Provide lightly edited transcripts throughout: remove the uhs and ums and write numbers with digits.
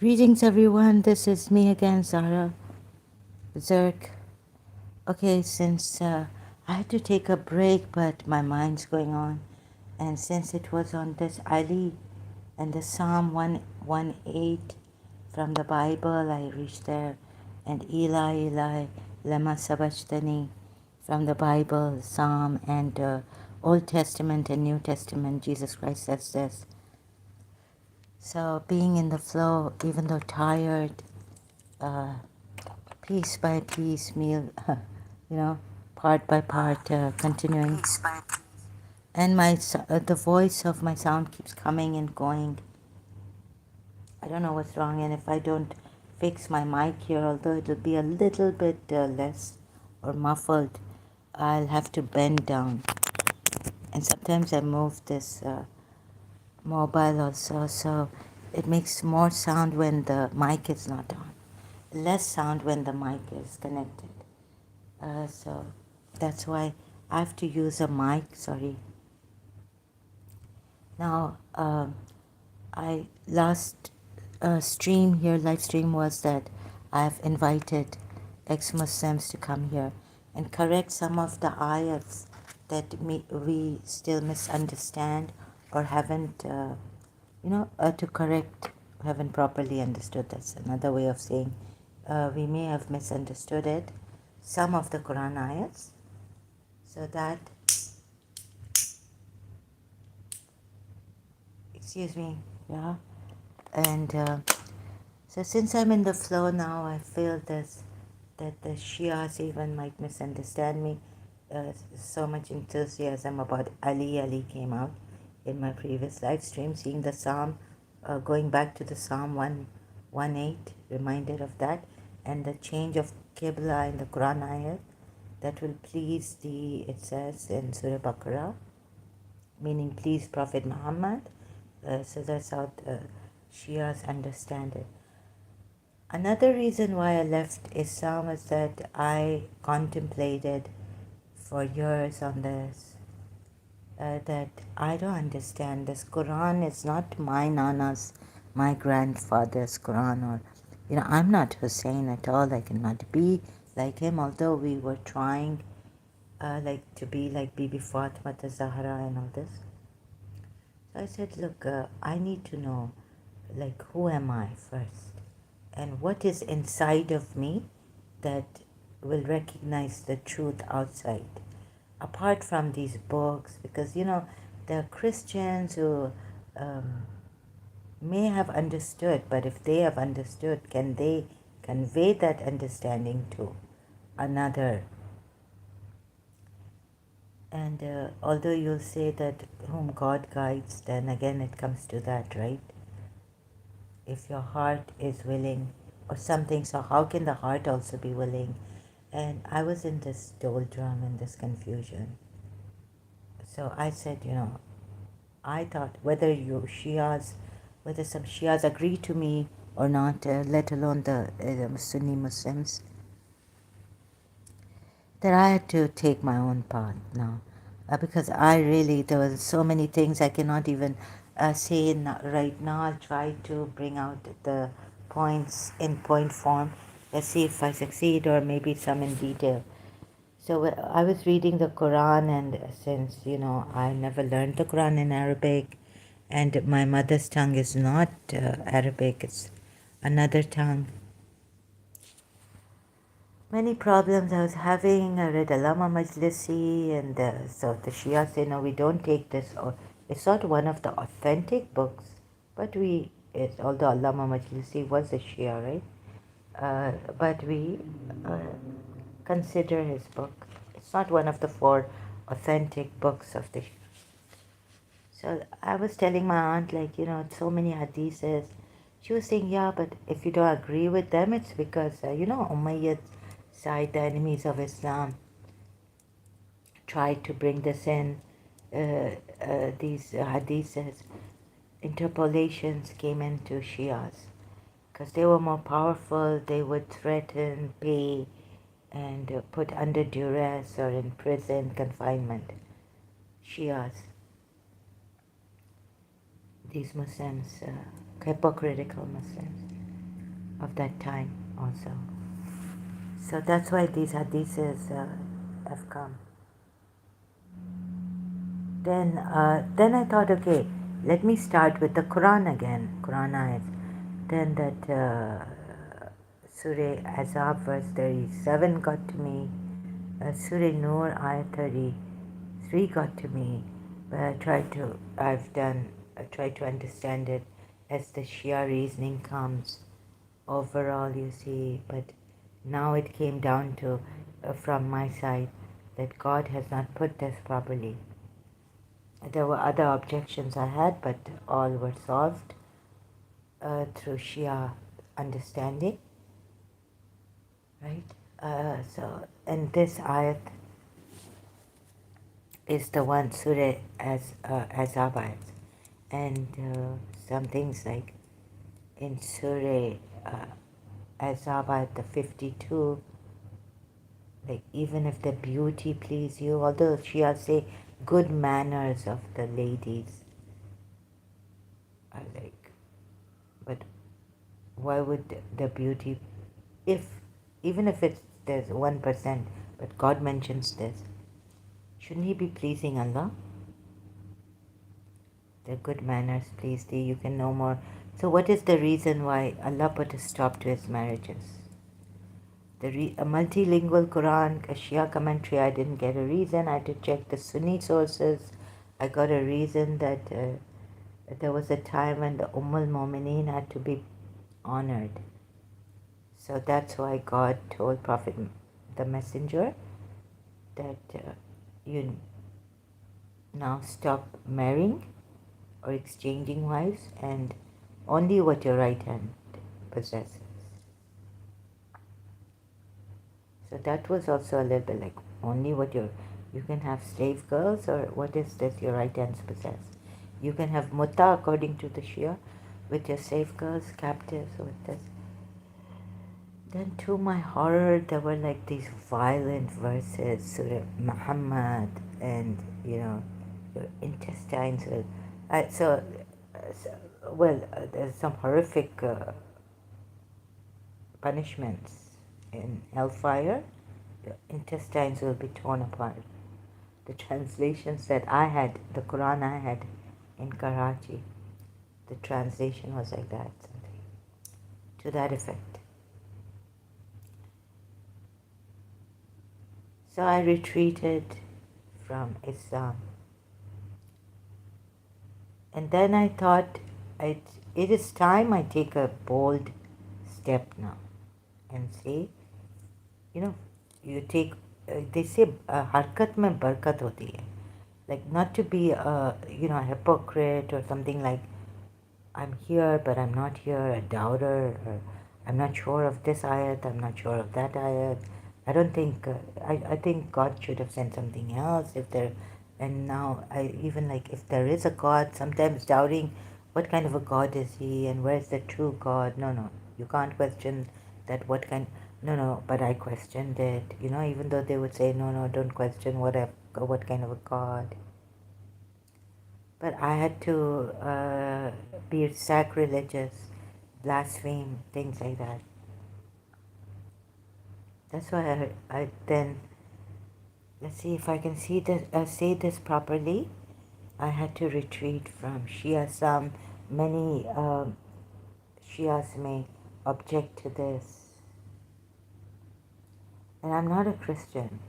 Greetings, everyone. This is me again, Zara Zerk. Okay, since I had to take a break, but my mind's going on, and since it was on this Ali and the Psalm 118 from the Bible, I reached there, and Eli, Eli, lema sabachthani from the Bible, Psalm, and Old Testament and New Testament. Jesus Christ says this. So being in the flow, even though tired. Uh, Piece by piece, meal, part by part, continuing. And the voice of my sound keeps coming and going. I don't know what's wrong, and if I don't fix my mic here, although it'll be a little bit less or muffled, I'll have to bend down. And sometimes I move this mobile also, so it makes more sound when the mic is not on, less sound when the mic is connected. So that's why I have to use a mic. Sorry. Now, I last stream here, live stream was that I've invited ex-Muslims to come here and correct some of the ayats that we still misunderstand or haven't, to correct, haven't properly understood. That's another way of saying we may have misunderstood it, some of the Quran ayats. So that, excuse me, yeah. And so since I'm in the flow now, I feel this, that the Shias even might misunderstand me. So much enthusiasm about Ali came out in my previous live stream, seeing the Psalm, going back to the Psalm 118, reminded of that, and the change of Qibla in the Quran ayat that will please it says in Surah Baqarah, meaning please Prophet Muhammad. So that's how the Shias understand it. Another reason why I left Islam is that I contemplated for years on this, that I don't understand. This Quran is not my Nana's, my grandfather's Quran, or, I'm not Hussein at all. I cannot be like him, although we were trying to be like Bibi Fatima Zahra and all this. So I said, look, I need to know, who am I first? And what is inside of me that will recognize the truth outside? Apart from these books, because, there are Christians who may have understood, but if they have understood, can they convey that understanding to another? And although you'll say that whom God guides, then again it comes to that, right? If your heart is willing or something, so how can the heart also be willing? And I was in this doldrum and this confusion. So I said, I thought whether some Shias agree to me or not, let alone the Sunni Muslims, that I had to take my own path now. Because there were so many things I cannot even say right now. I'll try to bring out the points in point form. Let's see if I succeed, or maybe some in detail. So I was reading the Quran, and since, I never learned the Quran in Arabic, and my mother's tongue is not Arabic, it's another tongue. Many problems I was having. I read Allama Majlisi, and so the Shia say, no, we don't take this. Or it's not one of the authentic books, but although Allama Majlisi was a Shia, right? But we consider his book. It's not one of the 4 authentic books of the Shia. So I was telling my aunt, so many hadiths. She was saying, yeah, but if you don't agree with them, it's because, Umayyad side, the enemies of Islam, tried to bring this in. These hadiths, interpolations came into Shias. Because they were more powerful, they would threaten, pay, and put under duress or in prison confinement. Shias, these Muslims, hypocritical Muslims. of that time also. So that's why these hadiths have come. Then I thought, okay, let me start with the Quran again, Quran ayat. Then that Surah Azab verse 37 got to me, Surah Nur ayat 33 got to me, but I tried to understand it as the Shia reasoning comes overall, you see, but now it came down to, from my side, that God has not put this properly. There were other objections I had, but all were solved through Shia understanding, right? And this ayat is the one Surah as Azab, and some things like in Surah Azab ayat the 52, like even if the beauty please you, although Shia say good manners of the ladies are like, but why would the beauty, if even if it's there's 1%, but God mentions this, shouldn't he be pleasing Allah? The good manners please thee, you can know more. So what is the reason why Allah put a stop to his marriages? A multilingual Quran, a Shia commentary, I didn't get a reason. I had to check the Sunni sources. I got a reason that there was a time when the Ummul Mumineen had to be honored. So that's why God told Prophet, the Messenger, that you now stop marrying or exchanging wives and only what your right hand possesses. So that was also a little bit like only what you can have slave girls, or what is this your right hands possess? You can have mutta according to the Shia with your slave girls, captives, with this. Then to my horror, there were like these violent verses, Surah Muhammad, and your intestines will. There's some horrific punishments in hellfire. Your intestines will be torn apart. The translations that I had, the Quran I had in Karachi, the translation was like that, something to that effect. So I retreated from Islam. And then I thought, it is time I take a bold step now and say, you take, they say, harkat mein barkat hoti hai. Like not to be a hypocrite or something like, I'm here but I'm not here, a doubter, or I'm not sure of this ayat, I'm not sure of that ayat. I don't think, I think God should have sent something else if there, and now I even like if there is a God, sometimes doubting what kind of a God is he and where's the true God. No, you can't question that no, but I questioned it, even though they would say, no, don't question what kind of a God. But I had to be sacrilegious, blaspheme, things like that. That's why I then, let's see if I can say this properly. I had to retreat from Shia. Many Shias may object to this. And I'm not a Christian.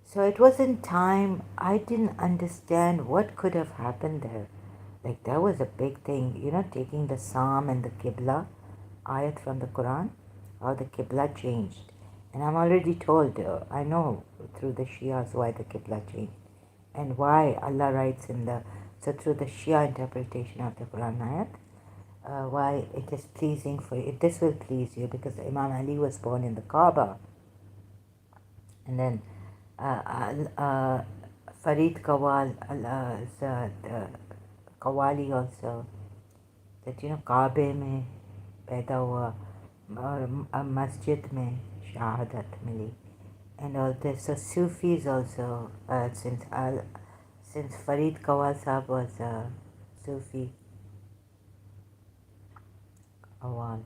So it was in time I didn't understand what could have happened there. Like that was a big thing, taking the Psalm and the Qibla ayat from the Quran, how the Qibla changed. And I'm already told, I know through the Shias why the Qibla changed and why Allah writes so through the Shia interpretation of the Quran ayat, why it is pleasing for you, this will please you because Imam Ali was born in the Kaaba. And then Farid Kawal, Kawali also, that Kaaba में पैदा हुआ और मस्जिद में शहादत मिली, and all this. So Sufis also, since Farid Kawal Sahab was a Sufi, a wall.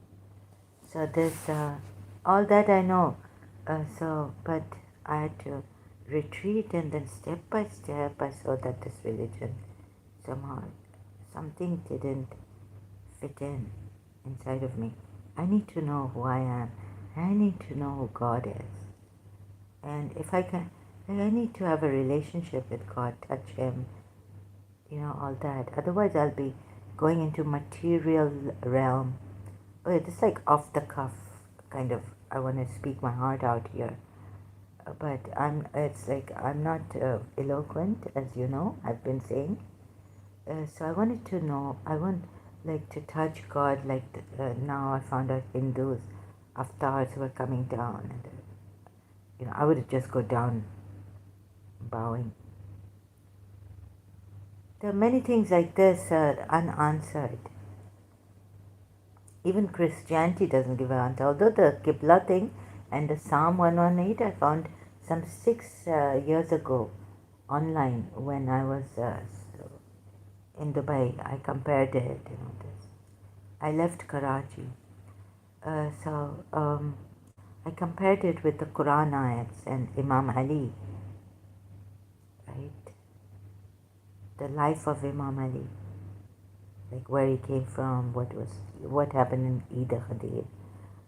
So this, all that I know. But I had to retreat, and then step by step, I saw that this religion somehow something didn't fit in inside of me. I need to know who I am. I need to know who God is. And if I can, I need to have a relationship with God, touch Him, all that. Otherwise, I'll be going into material realm. Oh, it's like off the cuff, kind of. I want to speak my heart out here, but It's like I'm not eloquent, as you know. I've been saying. So I wanted to know. I want like to touch God. Like now, I found out Hindus, avatars were coming down, and I would just go down, bowing. There are many things like this unanswered. Even Christianity doesn't give an answer. Although the Qibla thing and the Psalm 118 I found some 6 years ago online when I was in Dubai. I compared it, this. I left Karachi. I compared it with the Quran ayats and Imam Ali, right? The life of Imam Ali, like where he came from, what happened in Eid al-Ghadir,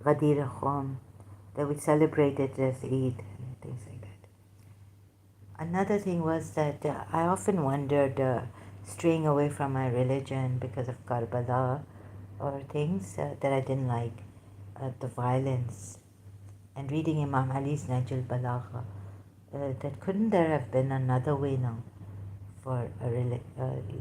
Ghadir Khom, that we celebrated as Eid and things like that. Another thing was that I often wondered straying away from my religion because of Karbala or things that I didn't like, the violence, and reading Imam Ali's Najul Balagha. That couldn't there have been another way now for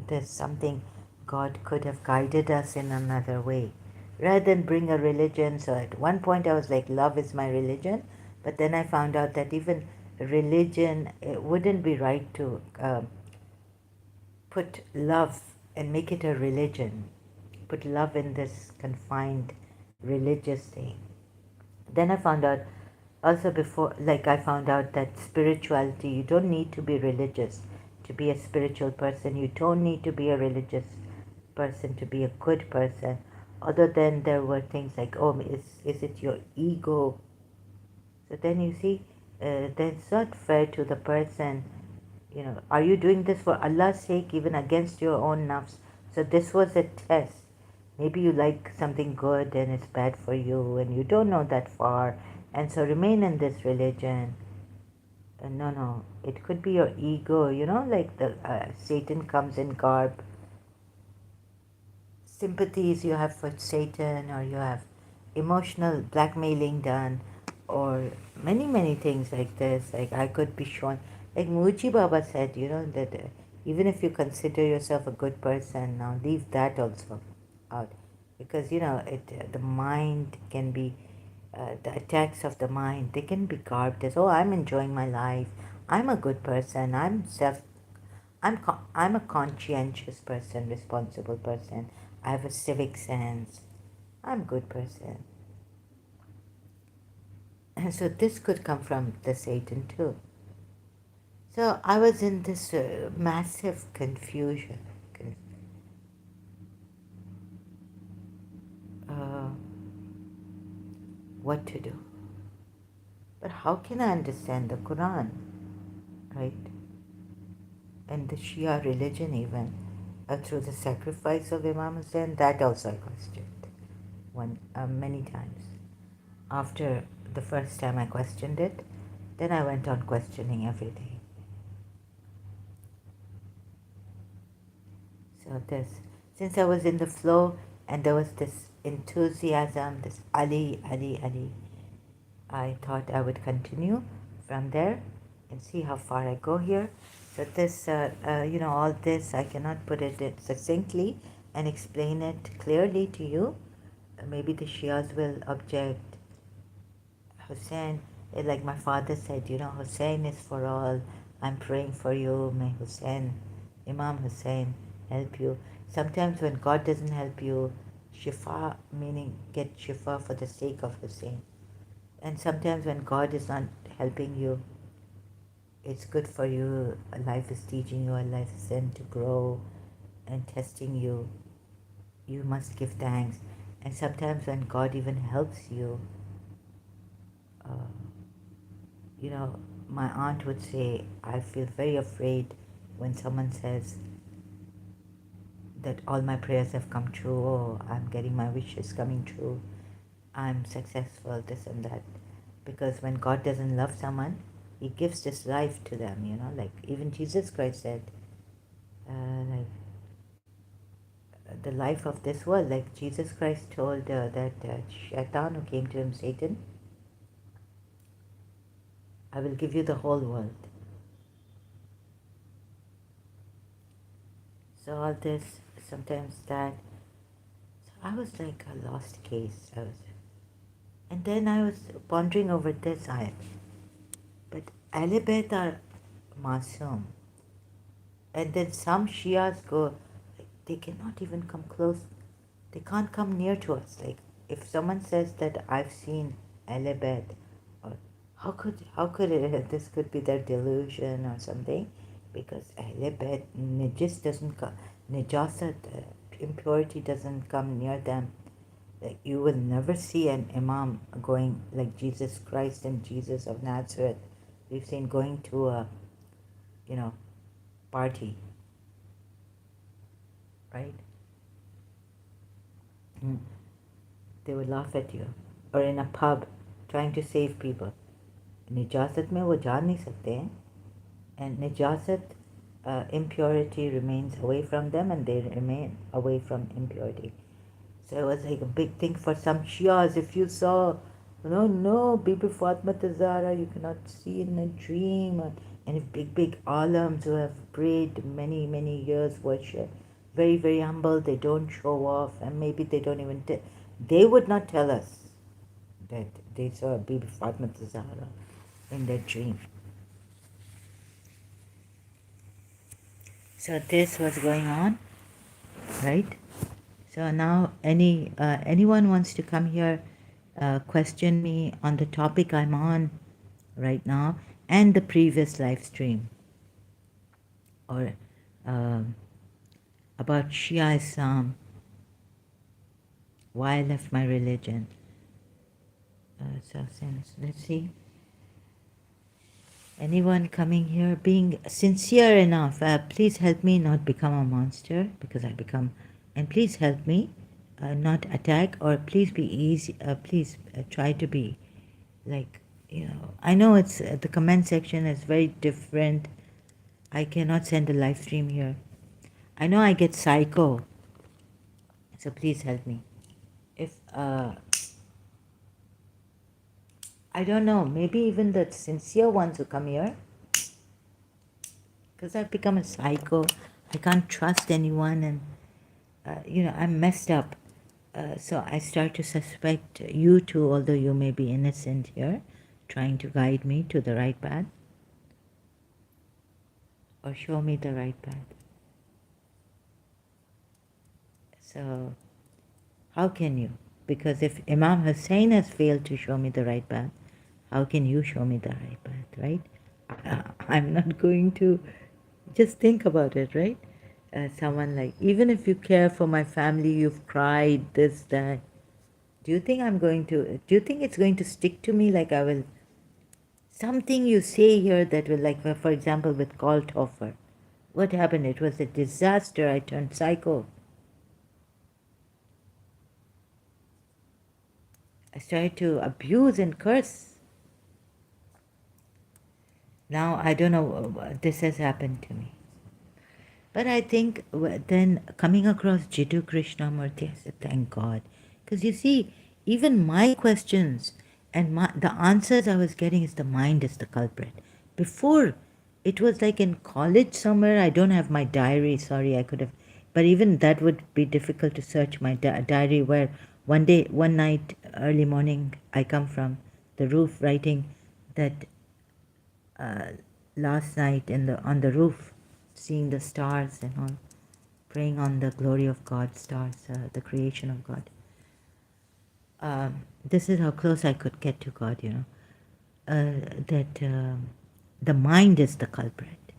there's something God could have guided us in another way rather than bring a religion. So at one point I was like, love is my religion, but then I found out that even religion, it wouldn't be right to put love and make it a religion, put love in this confined religious thing. Then I found out also before, like I found out that spirituality, you don't need to be religious to be a spiritual person. You don't need to be a religious person to be a good person. Other than there were things like, oh, is it your ego? So then you see, that's not fair to the person. Are you doing this for Allah's sake, even against your own nafs? So this was a test. Maybe you like something good and it's bad for you, and you don't know that far, and so remain in this religion. No, it could be your ego, like the Satan comes in garb. Sympathies you have for Satan, or you have emotional blackmailing done, or many things like this. Like I could be shown, like Muji Baba said, that even if you consider yourself a good person, now leave that also out, because the mind can be the attacks of the mind. They can be garbed as, oh, I'm enjoying my life, I'm a good person, I'm a conscientious person, responsible person, I have a civic sense, I'm a good person. And so this could come from the Satan too. So I was in this massive confusion. Uh, what to do? But how can I understand the Quran, right? And the Shia religion, even through the sacrifice of Imam Hussein, that also I questioned many times. After the first time I questioned it, then I went on questioning everything. So since I was in the flow and there was this enthusiasm, this Ali, I thought I would continue from there and see how far I go here. So this, all this, I cannot put it succinctly and explain it clearly to you. Maybe the Shias will object. Hussein, like my father said, Hussein is for all. I'm praying for you. May Imam Hussein, help you. Sometimes when God doesn't help you, shifa, meaning get shifa for the sake of Hussein. And sometimes when God is not helping you, it's good for you. Life is teaching you a lesson to grow and testing you. You must give thanks. And sometimes when God even helps you, uh, you know, my aunt would say, I feel very afraid when someone says that all my prayers have come true, or I'm getting my wishes coming true, I'm successful, this and that. Because when God doesn't love someone, He gives this life to them, you know, like even Jesus Christ said, like the life of this world, like Jesus Christ told that Shaitan who came to him, Satan, I will give you the whole world. So all this, sometimes that, so I was like a lost case. And then I was pondering over this ayat. But Alibet are Masoom. And then some Shias go, like, they cannot even come close. They can't come near to us. Like, if someone says that I've seen Alibet, or how could this could be their delusion or something? Because Alibet, Najis doesn't come, Najasat, impurity doesn't come near them. Like, you will never see an imam going like Jesus Christ and Jesus of Nazareth. We've seen going to a, you know, party, right? Mm. They would laugh at you. Or in a pub, trying to save people. निजात में वो जा नहीं सकते हैं. And najasat, impurity remains away from them, and they remain away from impurity. So it was like a big thing for some Shias. If you saw, no, Bibi Fatma Zahra, you cannot see in a dream. And if big alams who have prayed many, many years, worship, very, very humble, they don't show off, and maybe they don't even, they would not tell us that they saw Bibi Fatma Zahra in their dream. So this was going on, right? So now anyone wants to come here, question me on the topic I'm on right now and the previous live stream, or um, about Shia Islam, why I left my religion. So let's see. Anyone coming here being sincere enough, please help me not become a monster, because I become, and please help me not attack, or please be easy, please try to be like, I know it's the comment section is very different. I cannot send a live stream here. I know I get psycho, so please help me. If I don't know, maybe even the sincere ones who come here, because I've become a psycho. I can't trust anyone, and I'm messed up. So I start to suspect you too, although you may be innocent here, trying to guide me to the right path, or show me the right path. So how can you? Because if Imam Hussein has failed to show me the right path, how can you show me the right path, right? I'm not going to, just think about it, right? Someone like, even if you care for my family, you've cried, this, that. Do you think it's going to stick to me, like I will, something you say here that will, like, for example, with Call Toffer. What happened? It was a disaster. I turned psycho. I started to abuse and curse. Now, I don't know, this has happened to me. But I think then coming across Jiddu Krishnamurti, I said, thank God. Because you see, even my questions and the answers I was getting is the mind is the culprit. Before, it was like in college somewhere, I don't have my diary, sorry, I could have, but even that would be difficult to search my diary, where one night, early morning, I come from the roof writing that last night on the roof, seeing the stars and all, praying on the glory of God, stars, the creation of God. This is how close I could get to God, that the mind is the culprit.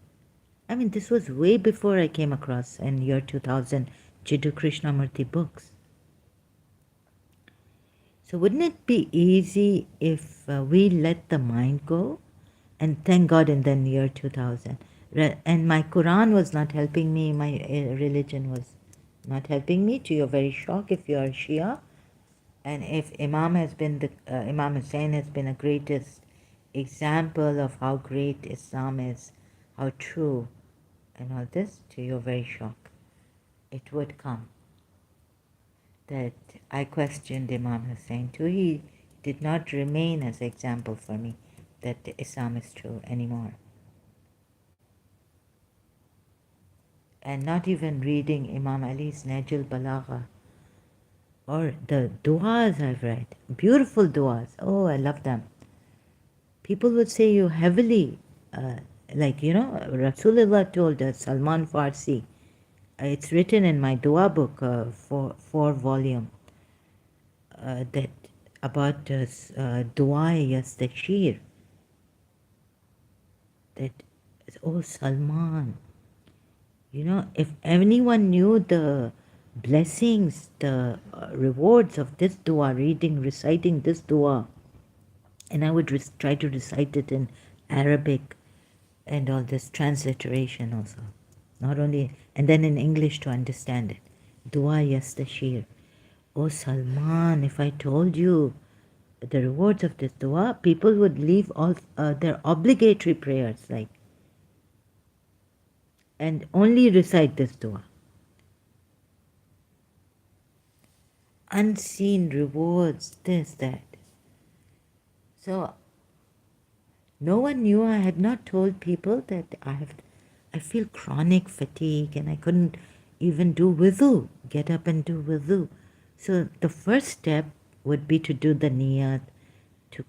I mean, this was way before I came across in year 2000 Jiddu Krishnamurti books. So wouldn't it be easy if we let the mind go? And thank God in the year 2000. And my Quran was not helping me, my religion was not helping me, to your very shock if you are Shia. And if Imam Hussein has been a greatest example of how great Islam is, how true, and all this, to your very shock, it would come that I questioned Imam Hussein too. He did not remain as an example for me that Islam is true anymore. And not even reading Imam Ali's Najul Balagha or the du'as I've read, beautiful du'as. Oh, I love them. People would say you heavily, Rasulullah told us, Salman Farsi, it's written in my dua book, four volume, that about dua yastashir, that, oh Salman, if anyone knew the blessings, the rewards of this dua, reciting this dua, and I would try to recite it in Arabic and all this transliteration also, not only, and then in English to understand it. Dua yastashir. Oh Salman, if I told you the rewards of this dua, people would leave all their obligatory prayers, and only recite this dua. Unseen rewards, this, that. So no one knew. I had not told people that I feel chronic fatigue and I couldn't even do wudu, get up and do wudu. So the first step would be to do the niyat, to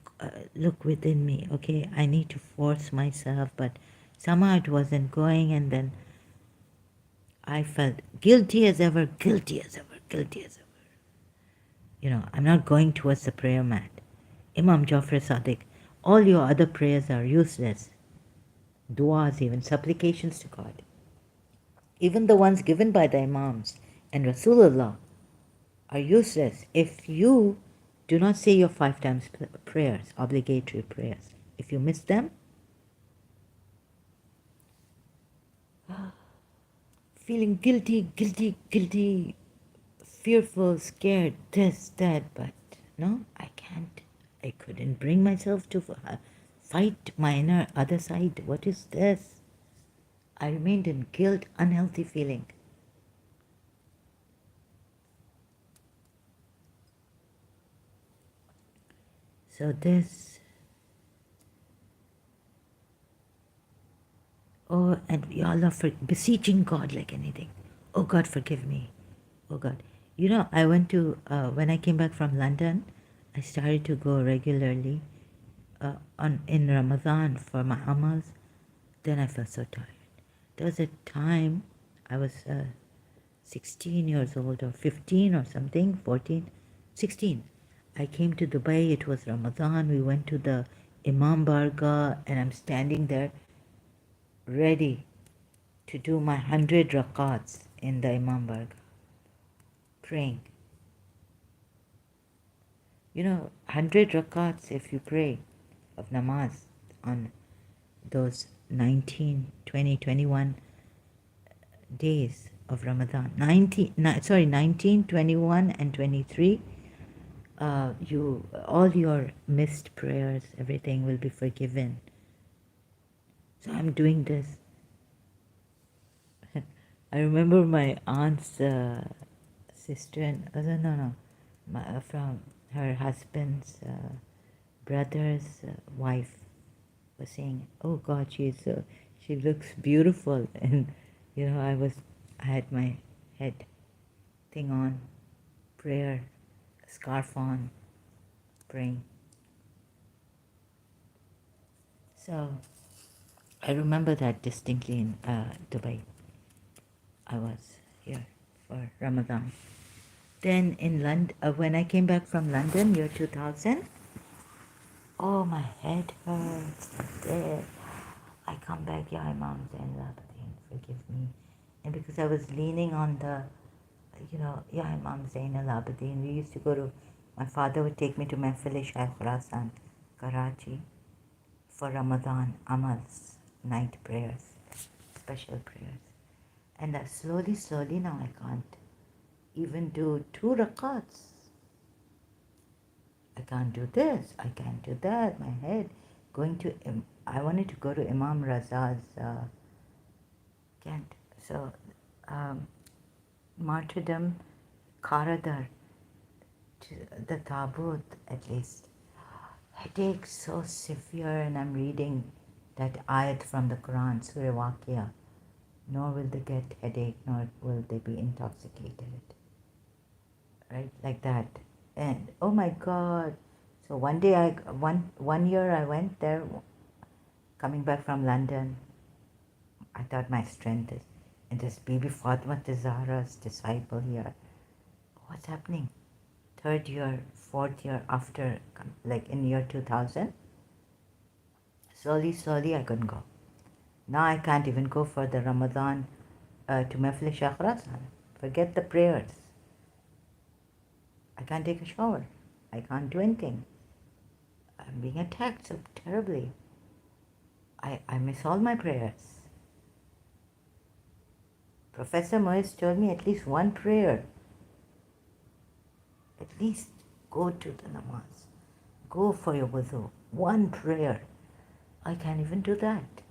look within me. Okay, I need to force myself, but somehow it wasn't going, and then I felt guilty as ever, guilty as ever, guilty as ever. I'm not going towards the prayer mat. Imam Jafar Sadiq, all your other prayers are useless. Duas, even supplications to God. Even the ones given by the Imams and Rasulullah are useless if you do not say your 5 times prayers, obligatory prayers. If you miss them, feeling guilty, guilty, guilty, fearful, scared, this, that, but no, I can't. I couldn't bring myself to fight my inner other side. What is this? I remained in guilt, unhealthy feeling. So this, oh, and Ya Allah, beseeching God like anything. Oh God, forgive me. Oh God. I went to, when I came back from London, I started to go regularly in Ramadan for my amals. Then I felt so tired. There was a time I was 16 years old or 15 or something, 14, 16. I came to Dubai, it was Ramadan, we went to the Imam Barga, and I'm standing there ready to do my 100 rakats in the Imam Barga, praying. 100 rakats if you pray of namaz on those 19, 20, 21 days of Ramadan. 19, 21 and 23, all your missed prayers, everything will be forgiven. So I'm doing this. I remember my aunt's sister, from her husband's brother's wife was saying, "Oh God, she looks beautiful," and I had my head thing on, prayer, scarf on, praying. So I remember that distinctly in Dubai. I was here for Ramadan. Then in London, when I came back from London, year 2000, oh, my head hurts. There. I come back, Ya Imam Zain Labadin, forgive me. And because I was leaning on the, Ya Imam Zain al Abidin, we used to go to My father would take me to Ex-Shia, Karachi, for Ramadan Amals, night prayers, special prayers. And slowly now I can't even do 2 rakats. I can't do this, I can't do that, my head. I wanted to go to Imam Raza's, can't. So, um, martyrdom, Karadar, to the Tabut at least. Headache so severe, and I'm reading that ayat from the Quran, Surah Waqia. Nor will they get headache, nor will they be intoxicated. Right, like that. And oh my God! So one day, one year I went there, coming back from London. I thought my strength is, and this Bibi Fatima Zahra's disciple here. What's happening? Third year, fourth year after, like in year 2000, slowly I couldn't go. Now I can't even go for the Ramadan to Mefli Shakhrasan. Forget the prayers. I can't take a shower. I can't do anything. I'm being attacked so terribly. I miss all my prayers. Professor Moyes told me at least one prayer. At least go to the namaz. Go for your wudu. One prayer. I can't even do that.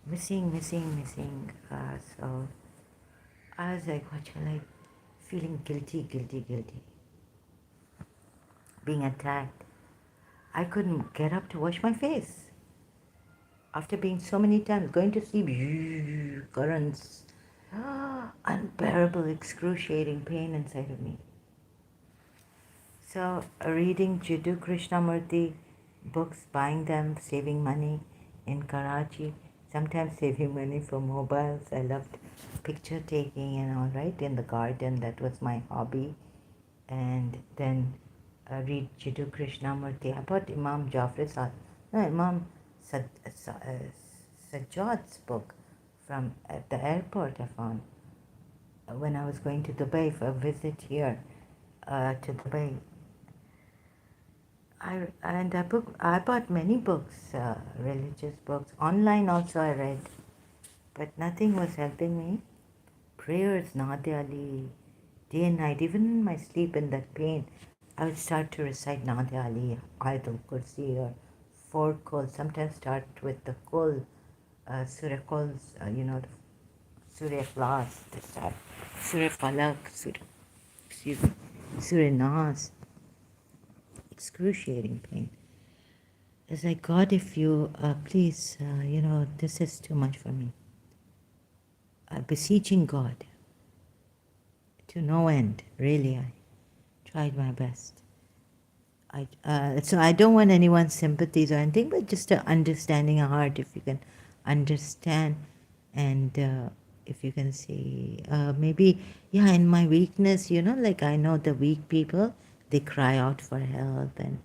Missing. So I was like, what shall I? Feeling guilty. Being attacked. I couldn't get up to wash my face. After being so many times, going to sleep, currents, unbearable, excruciating pain inside of me. So, reading Jiddu Krishnamurti books, buying them, saving money in Karachi, sometimes saving money for mobiles. I loved picture taking and all, right, in the garden. That was my hobby. And then read Jiddu Krishnamurti. I bought Imam Imam Sajjad's book from at the airport. I found when I was going to Dubai for a visit here to Dubai. I bought many books, religious books. Online also I read, but nothing was helping me. Prayers, Nadia Ali, day and night, even in my sleep in that pain, I would start to recite Nadia Ali, Ayatul Kursi, or 4 Qul. Sometimes start with the Qul, Surah Qul, Surah Ikhlas, Surah Falak, Surah Nas. Excruciating pain. It's like, God, if you, please, this is too much for me. Beseeching God to no end, really, I tried my best. So I don't want anyone's sympathies or anything, but just an understanding a heart, if you can understand, and if you can see, maybe, in my weakness, like I know the weak people, they cry out for help, and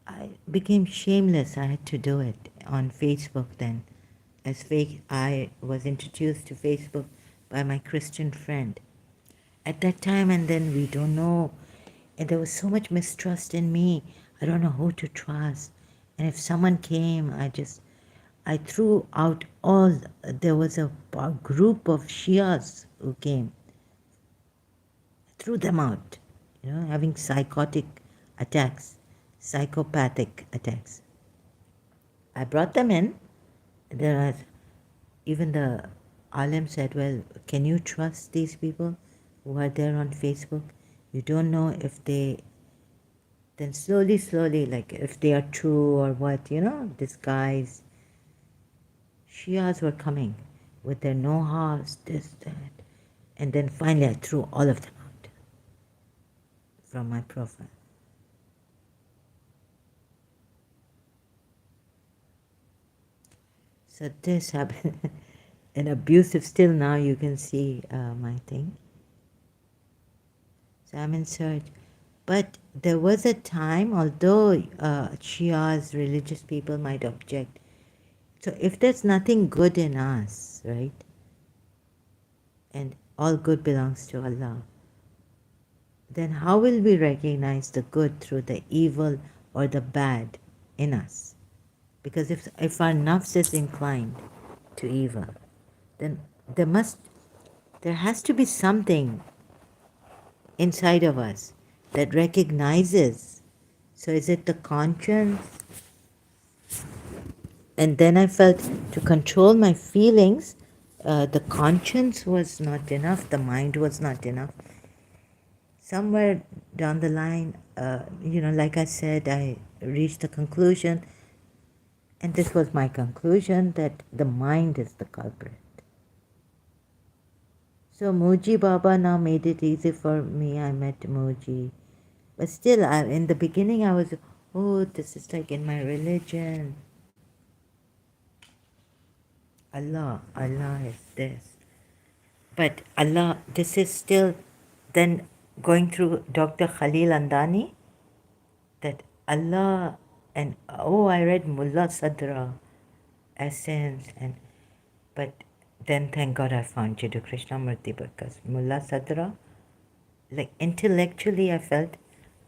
I became shameless. I had to do it on Facebook then. I was introduced to Facebook by my Christian friend. At that time, and then we don't know. And there was so much mistrust in me. I don't know who to trust. And if someone came, I threw out there was a group of Shias who came. I threw them out, having psychopathic attacks. I brought them in. There are, even the alim said, well, can you trust these people who are there on Facebook? You don't know if they, then slowly, like if they are true or what, disguise. Shias were coming with their no-has, this, that. And then finally I threw all of them out from my profile. So this happened. And abusive still now, you can see my thing. So I'm in search. But there was a time, although Shias, religious people might object. So if there's nothing good in us, right? And all good belongs to Allah. then how will we recognize the good through the evil or the bad in us? Because if our nafs is inclined to evil, then there must there has to be something inside of us that recognizes. So is it the conscience? And then I felt to control my feelings, the conscience was not enough, the mind was not enough. Somewhere down the line, like I said, I reached the conclusion, and this was my conclusion, that the mind is the culprit. So Muji Baba now made it easy for me. I met Muji. But still, in the beginning, I was, oh, this is like in my religion. Allah is this. But Allah, this is still then going through Dr. Khalil Andani, that Allah, and I read Mullah Sadra, Essence, but then thank God I found Jiddu Krishnamurti, because Mullah Sadra, like intellectually I felt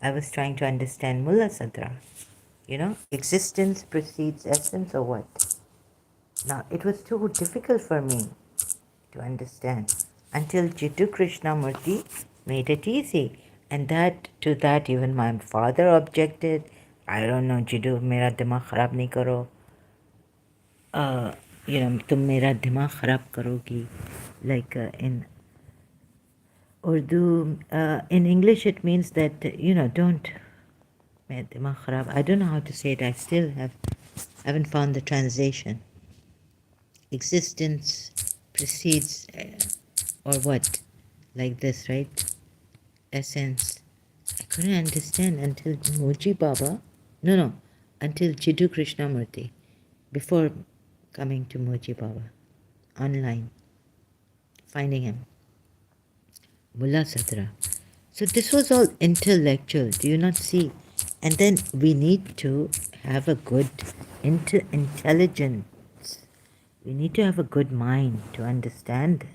I was trying to understand Mullah Sadra. Existence precedes essence or what? Now, it was too difficult for me to understand until Jiddu Krishnamurti made it easy. And to that even my father objected. I don't know, Jiddu, mera dimag kharab nahi karo. Tum mera dimag kharab karogi. Like in Urdu, in English it means that, don't. Mera dimag kharab. I don't know how to say it. I still haven't found the translation. Existence precedes, or what? Like this, right? Essence. I couldn't understand until Moji Baba. No, until Jiddu Krishnamurti. Before coming to Moji Baba. Online. Finding him. Mullah Sadra. So this was all intellectual. Do you not see? And then we need to have a good intelligence. We need to have a good mind to understand this.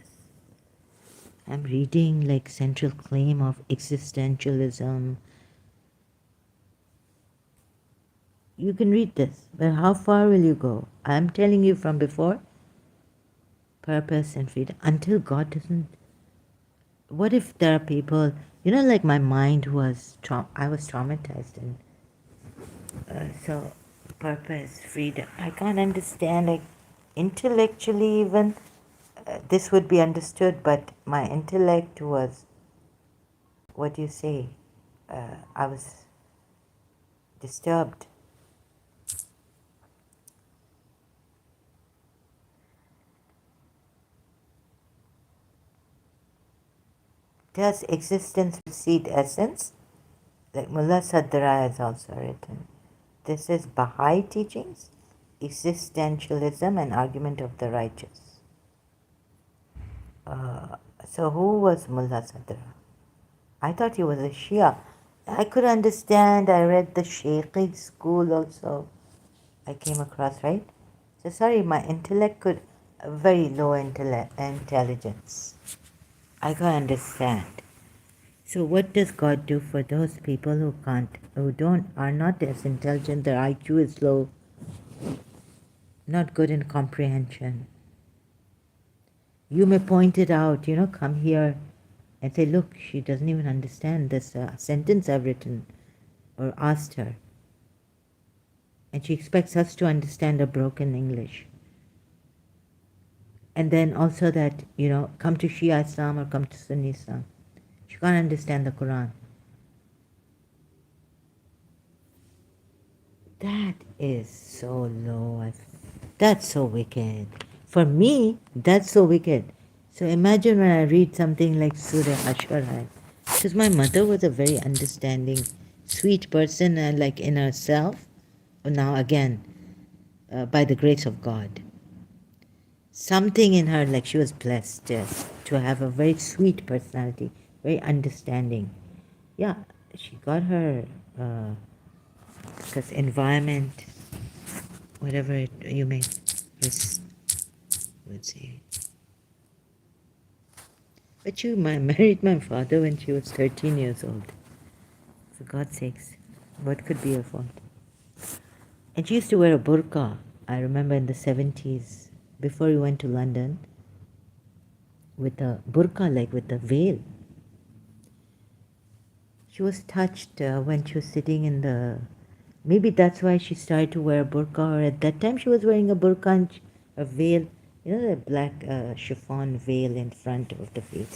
I'm reading like Central Claim of Existentialism. You can read this, but how far will you go? I'm telling you from before, purpose and freedom, until God doesn't. What if there are people, like my mind was, I was traumatized, and so purpose, freedom, I can't understand, like intellectually even, this would be understood, but my intellect was, what do you say, I was disturbed. Does existence precede essence? Like Mullah Sadra has also written. This is Baha'i teachings, existentialism and argument of the righteous. So who was Mullah Sadra? I thought he was a Shia. I could understand. I read the Shaykhi school also. I came across, right? So sorry, my intellect very low intelligence. I can understand. So what does God do for those people who are not as intelligent, their IQ is low, not good in comprehension? You may point it out, come here and say, look, she doesn't even understand this sentence I've written or asked her. And she expects us to understand a broken English. And then also that, come to Shia Islam or come to Sunni Islam. She can't understand the Quran. That is so low. That's so wicked. For me, that's so wicked. So imagine when I read something like Surah Ashara. Because my mother was a very understanding, sweet person, like in herself. Now again, by the grace of God. Something in her, like she was blessed to have a very sweet personality, very understanding. Yeah, she got her, because environment, whatever you may, let's see. But you married my father when she was 13 years old. For God's sakes, what could be her fault? And she used to wear a burqa. I remember in the 70s, before we went to London, with a burqa, like with a veil. She was touched when she was sitting in the. Maybe that's why she started to wear a burqa, or at that time she was wearing a burqa and a veil. You know, the black chiffon veil in front of the face.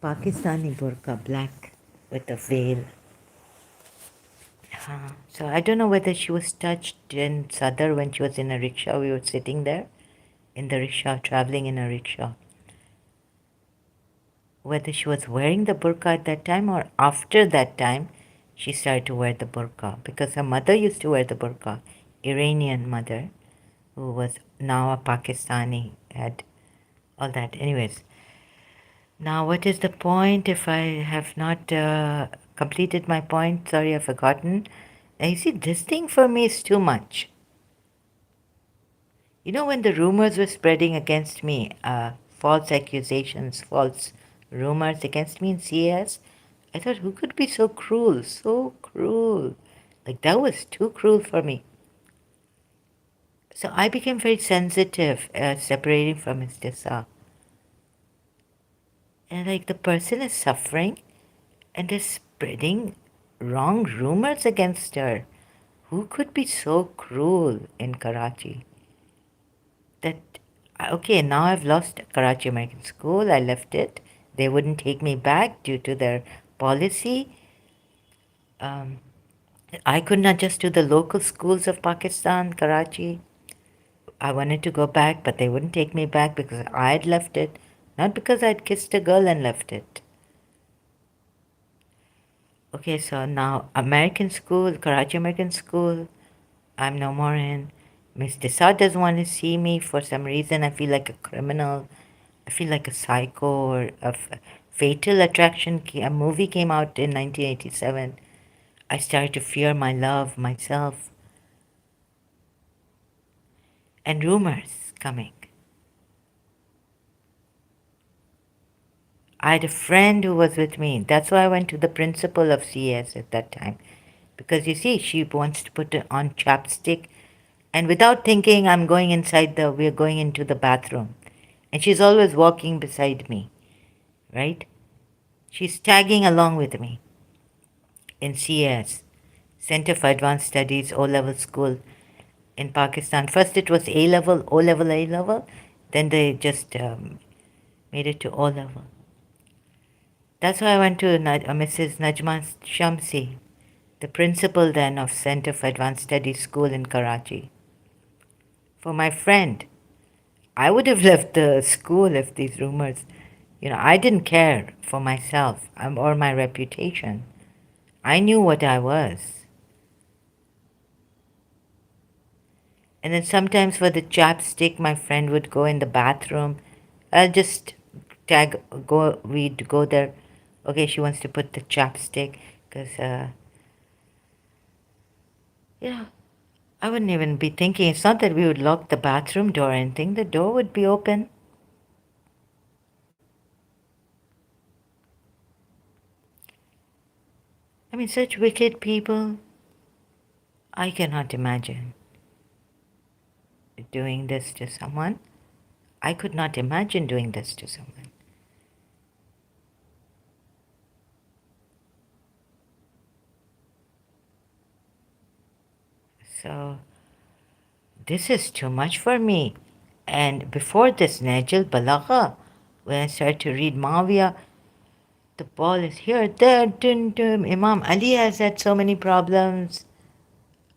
Pakistani burqa, black with a veil. So I don't know whether she was touched in Sadr when she was in a rickshaw. We were sitting there in the rickshaw, traveling in a rickshaw. Whether she was wearing the burqa at that time or after that time, she started to wear the burqa because her mother used to wear the burqa, Iranian mother, who was now a Pakistani, had all that. Anyways, now what is the point if I have not completed my point? Sorry, I've forgotten. Now, you see, this thing for me is too much. You know, when the rumors were spreading against me, false accusations, false rumors against me in CS, I thought, who could be so cruel? So cruel. Like, that was too cruel for me. So I became very sensitive, separating from Istisa. And like, the person is suffering and they're spreading wrong rumors against her. Who could be so cruel in Karachi? That okay, now I've lost Karachi American School. I left it. They wouldn't take me back due to their policy. Um, I could not just do the local schools of Pakistan, Karachi. I wanted to go back, but they wouldn't take me back because I'd left it, not because I'd kissed a girl and left it. Okay, so now American school, Karachi American School, I'm no more in. Miss Desai doesn't want to see me for some reason. I feel like a criminal. I feel like a psycho or Fatal Attraction. A movie came out in 1987. I started to fear my love, myself, and rumors coming. I had a friend who was with me. That's why I went to the principal of CS at that time. Because you see, she wants to put it on chapstick. And without thinking, we're going into the bathroom. And she's always walking beside me, right? She's tagging along with me in CS, Center for Advanced Studies, O-level school in Pakistan. First it was A-level, O-level, A-level. Then they just made it to O-level. That's why I went to Mrs. Najma Shamsi, the principal then of Center for Advanced Studies School in Karachi. For my friend, I would have left the school if these rumors, I didn't care for myself or my reputation. I knew what I was. And then sometimes for the chapstick, my friend would go in the bathroom. I'll just we'd go there. Okay, she wants to put the chapstick because, I wouldn't even be thinking. It's not that we would lock the bathroom door or anything. The door would be open. I mean, such wicked people. I cannot imagine doing this to someone. I could not imagine doing this to someone. So, this is too much for me. And before this, Najil Balagha, when I started to read Mawiyah, the ball is here, there, dun, dun. Imam Ali has had so many problems.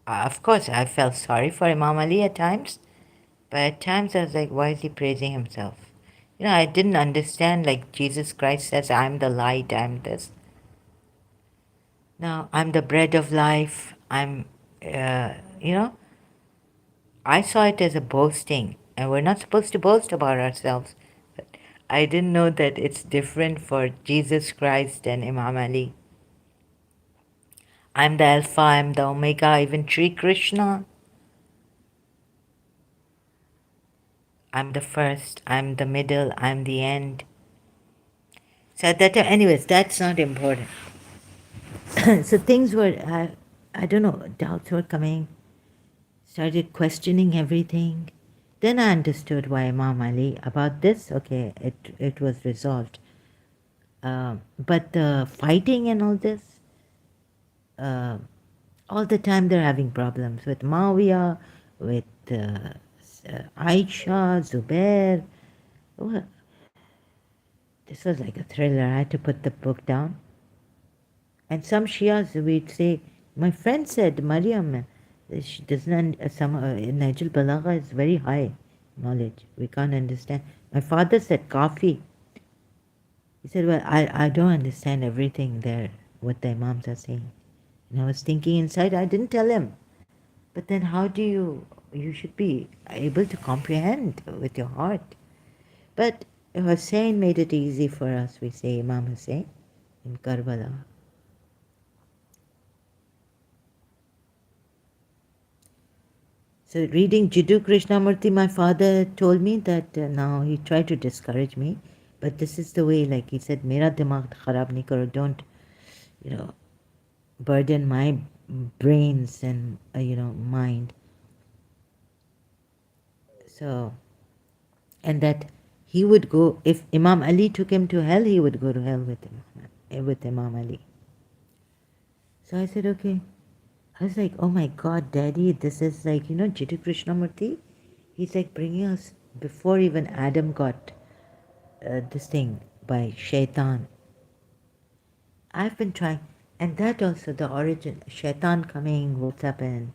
Of course, I felt sorry for Imam Ali at times, but at times I was like, why is he praising himself? I didn't understand, like Jesus Christ says, I'm the light, I'm this. Now, I'm the bread of life, uh, you know, I saw it as a boasting, and we're not supposed to boast about ourselves. But I didn't know that it's different for Jesus Christ and Imam Ali. I'm the Alpha, I'm the Omega, even Sri Krishna. I'm the first, I'm the middle, I'm the end. So at that time, anyways, that's not important. So things were, I don't know, doubts were coming, started questioning everything. Then I understood why Imam Ali about this. Okay, it was resolved. But the fighting and uh, all the time they're having problems with Mawiya, with Aisha, Zubair. Well, this was like a thriller. I had to put the book down. And some Shias we'd say, my friend said, Maryam, she doesn't, Najul Balagha is very high knowledge. We can't understand. My father said, Kafi. He said, well, I don't understand everything there, what the Imams are saying. And I was thinking inside, I didn't tell him. But then how do you should be able to comprehend with your heart. But Hussein made it easy for us, we say, Imam Hussein in Karbala. So reading Jiddu Krishnamurti, my father told me that now he tried to discourage me, but this is the way, like he said, Mera dimag kharab nahi karo, don't, you know, burden my brains and, mind. So, and that he would go, if Imam Ali took him to hell, he would go to hell with Imam Ali. So I said, okay. I was like, oh my God, Daddy, this is like, Jiddu Krishnamurti. He's like bringing us before even Adam got this thing by Shaitan. I've been trying, and that also the origin, Shaitan coming, what's happened.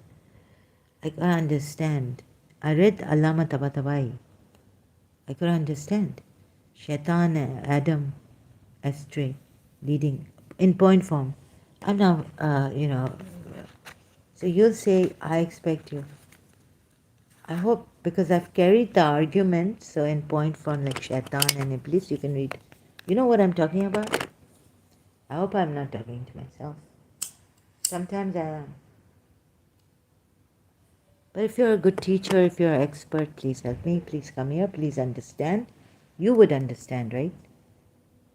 I couldn't understand. I read Allama Tabatabai. I couldn't understand. Shaitan, Adam, astray, leading in point form. I'm now, so you'll say, I expect you. I hope, because I've carried the argument, so in point form like Shaitan and Iblis, you can read. You know what I'm talking about? I hope I'm not talking to myself. Sometimes I am. But if you're a good teacher, if you're an expert, please help me. Please come here. Please understand. You would understand, right?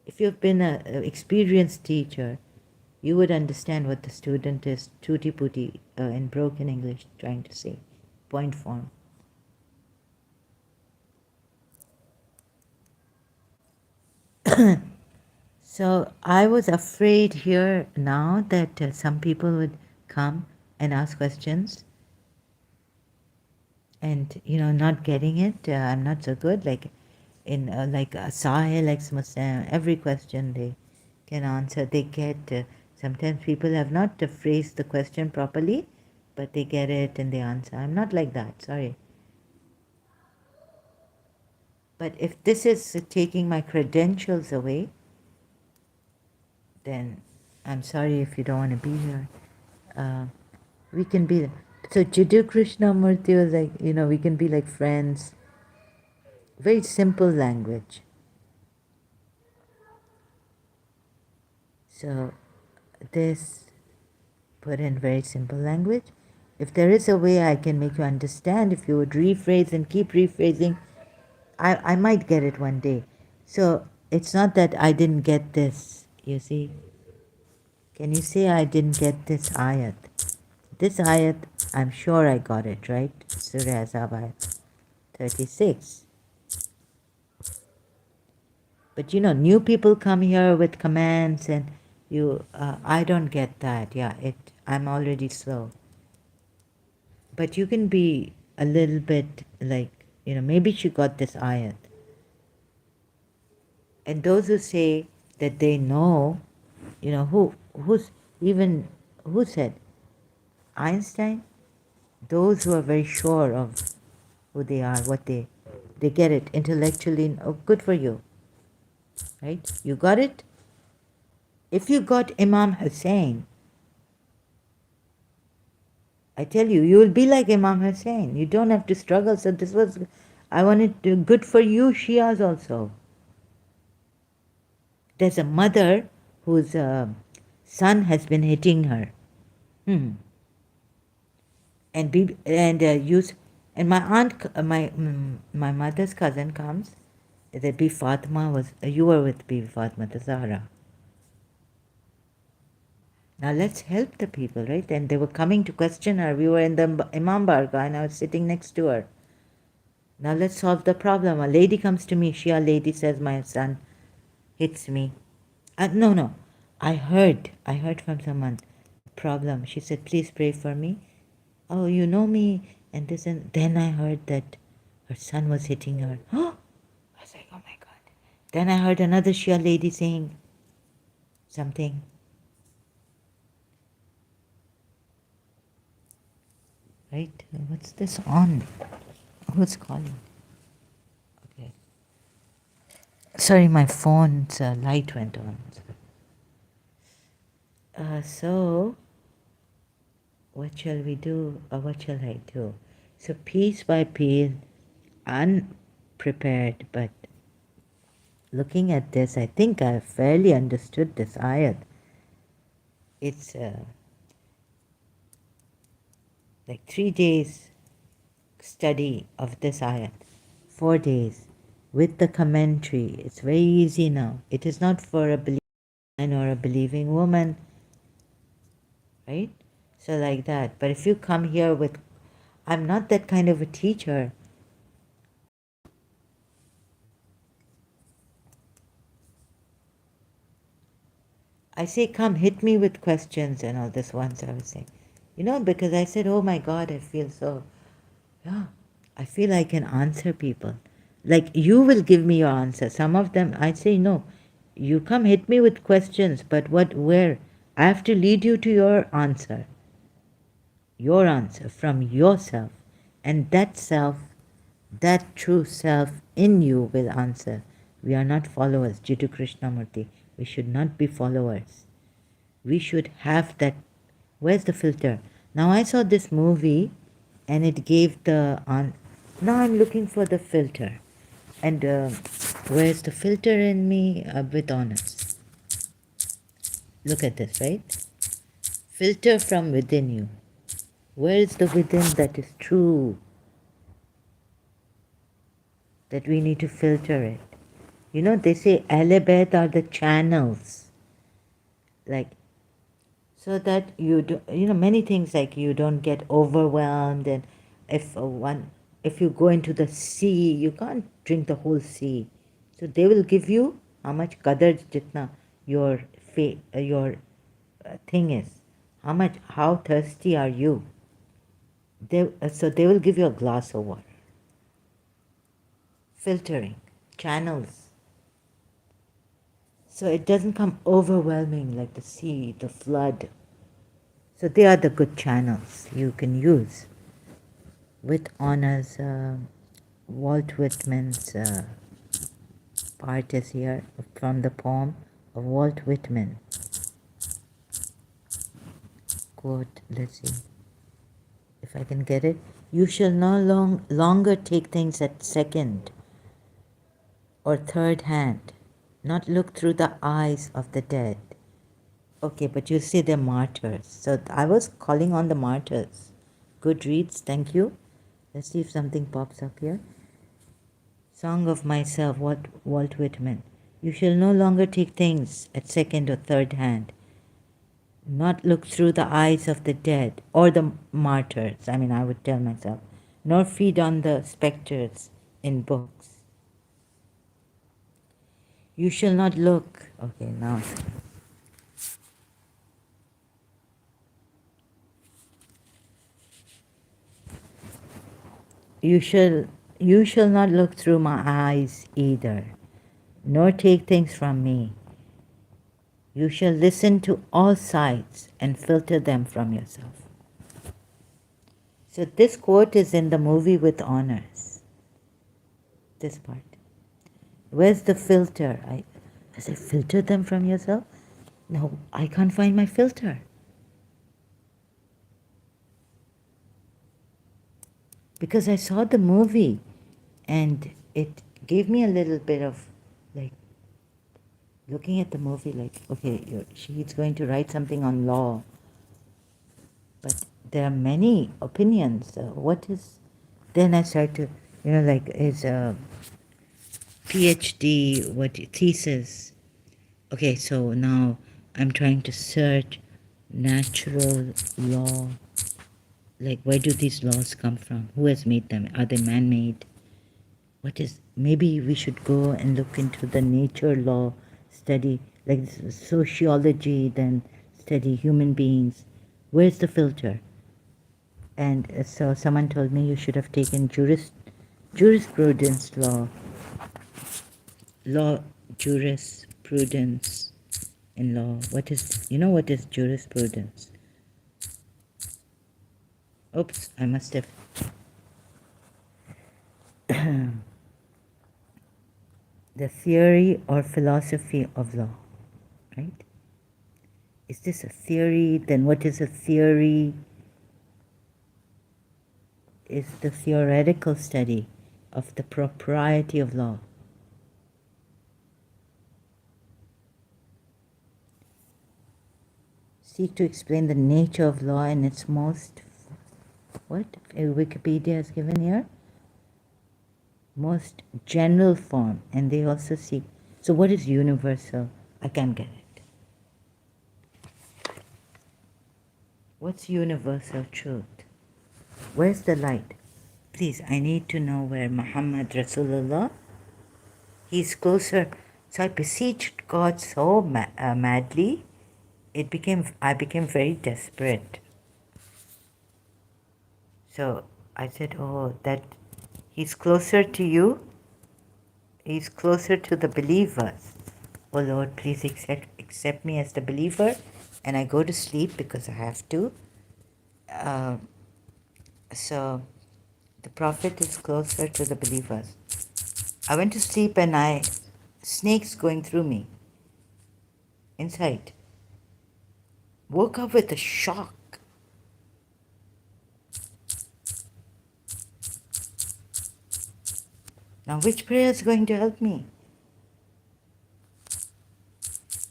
If you've been an experienced teacher, you would understand what the student is tutti putti in broken English trying to say. Point form. So I was afraid here now that some people would come and ask questions and not getting it. I'm not so good like in like Sahil ex-Muslim, every question they can answer. They get sometimes people have not phrased the question properly, but they get it and they answer. I'm not like that, sorry. But if this is taking my credentials away, then I'm sorry if you don't want to be here. We can be, so Jiddu Krishnamurti was like, we can be like friends. Very simple language. So this put in very simple language. If there is a way I can make you understand, if you would rephrase and keep rephrasing, I might get it one day. So it's not that I didn't get this, you see. Can you say I didn't get this ayat? This ayat, I'm sure I got it, right? Surah Azab ayat 36. But new people come here with commands and I don't get that. Yeah, I'm already slow. But you can be a little bit like, maybe she got this ayat. And those who say that they know, who said? Einstein? Those who are very sure of who they are, what they get it intellectually. Oh, good for you. Right? You got it? If you got Imam Hussein, I tell you, you will be like Imam Hussein. You don't have to struggle. So this was, I wanted to, good for you, Shias also. There's a mother whose son has been hitting her. And And my aunt, my mother's cousin comes. The Bi Fatima was, you were with Bi Fatima, the Zahra. Now let's help the people, right? And they were coming to question her. We were in the Imam Barga and I was sitting next to her. Now let's solve the problem. A lady comes to me, Shia lady says, my son hits me. No. I heard from someone, problem. She said, please pray for me. Oh, you know me, and this, and then I heard that her son was hitting her. Oh, I was like, oh my God. Then I heard another Shia lady saying something. Right? What's this on? Who's calling? Okay. Sorry, my phone's light went on. So, what shall we do? Or what shall I do? So, piece by piece, unprepared, but looking at this, I think I fairly understood this ayat. It's like 3 days study of this ayat, 4 days with the commentary. It's very easy now. It is not for a believing man or a believing woman, right? So like that. But if you come here with, I'm not that kind of a teacher. I say, come hit me with questions and all this once I was saying. Because I said, oh my God, I feel so, yeah, I feel I can answer people. Like you will give me your answer. Some of them, I say, no, you come hit me with questions, but where? I have to lead you to your answer from yourself. And that self, that true self in you will answer. We are not followers, Jiddu Krishnamurti. We should not be followers. We should have that. Where's the filter? Now I saw this movie and it gave the on. Now I'm looking for the filter. And where's the filter in me? With honors. Look at this, right? Filter from within you. Where is the within that is true? That we need to filter it. They say Alibet are the channels. Like, so that you do, many things like you don't get overwhelmed. And if you go into the sea, you can't drink the whole sea. So they will give you how much qadar jitna your thing is. How thirsty are you? So they will give you a glass of water. Filtering, channels. So it doesn't come overwhelming like the sea, the flood. So they are the good channels you can use. With honors, Walt Whitman's part is here from the poem of Walt Whitman. Quote, let's see if I can get it. You shall no longer take things at second or third hand, not look through the eyes of the dead. Okay, but you say they're martyrs. So I was calling on the martyrs. Good reads, thank you. Let's see if something pops up here. Song of Myself, Walt Whitman. You shall no longer take things at second or third hand, not look through the eyes of the dead or the martyrs, I would tell myself, nor feed on the spectres in books. You shall not look. Okay, now. You shall not look through my eyes either, nor take things from me. You shall listen to all sides and filter them from yourself. So this quote is in the movie With Honors. This part. Where's the filter? I say, filter them from yourself? No, I can't find my filter. Because I saw the movie and it gave me a little bit of like, looking at the movie like, okay, she's going to write something on law. But there are many opinions. then I started to, like his PhD, thesis. Okay, so now I'm trying to search natural law. Like, where do these laws come from? Who has made them? Are they man-made? Maybe we should go and look into the nature law, study, like sociology, then study human beings. Where's the filter? And so someone told me you should have taken jurisprudence law, jurisprudence in law. What is jurisprudence? Oops, I must have. The theory or philosophy of law, right? Is this a theory? Then what is a theory? Is the theoretical study of the propriety of law. Seek to explain the nature of law in its most, Wikipedia has given here? Most general form, and they also seek. So what is universal? I can't get it. What's universal truth? Where's the light? Please, I need to know where Muhammad Rasulullah, he's closer. So I beseeched God so madly, I became very desperate. So I said, oh, that he's closer to you, he's closer to the believers. Oh Lord, please accept me as the believer. And I go to sleep because I have to. So the Prophet is closer to the believers. I went to sleep and snakes going through me, inside. Woke up with a shock. Now which prayer is going to help me?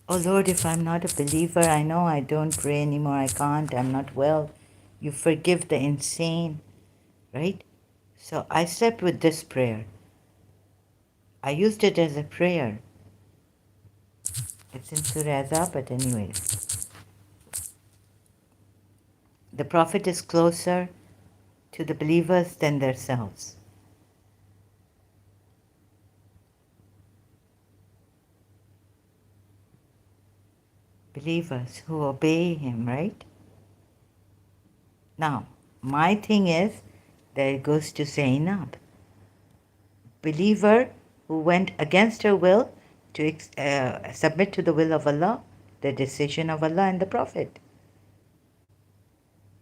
Oh Lord, if I'm not a believer, I know I don't pray anymore, I can't, I'm not well. You forgive the insane, right? So I slept with this prayer. I used it as a prayer. It's in Surah Azab, but anyways. The Prophet is closer to the believers than themselves. Believers who obey him, right? Now, my thing is that it goes to Zainab. Believer who went against her will to submit to the will of Allah, the decision of Allah and the Prophet.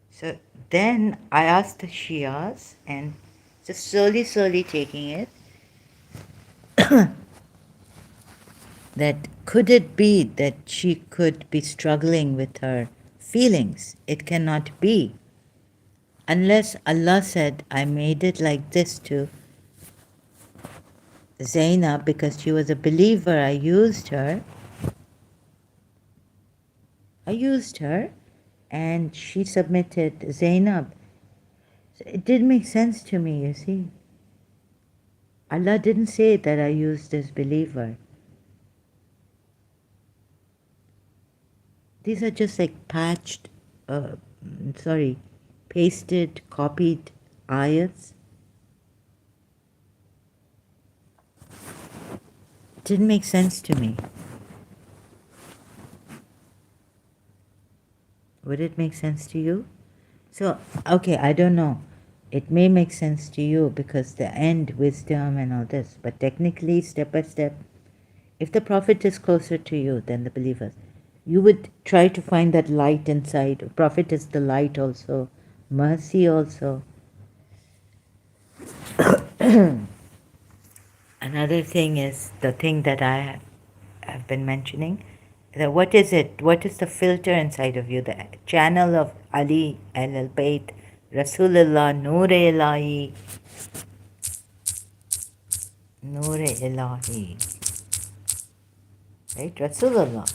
So then I asked the Shias, and just slowly taking it, that could it be that she could be struggling with her feelings? It cannot be. Unless Allah said, I made it like this to Zainab because she was a believer, I used her, and she submitted Zainab. It didn't make sense to me, you see. Allah didn't say that I used this believer. These are just like pasted, copied ayats. It didn't make sense to me. Would it make sense to you? So, okay, I don't know. It may make sense to you because the end, wisdom and all this, but technically, step by step, if the Prophet is closer to you than the believers, you would try to find that light inside. The Prophet is the light also, mercy also. Another thing is the thing that I have been mentioning. What is it? What is the filter inside of you? The channel of Ali al-Bayt, Rasulullah, Noor-e Ilahi. Noor-e Ilahi. Right? Rasulullah.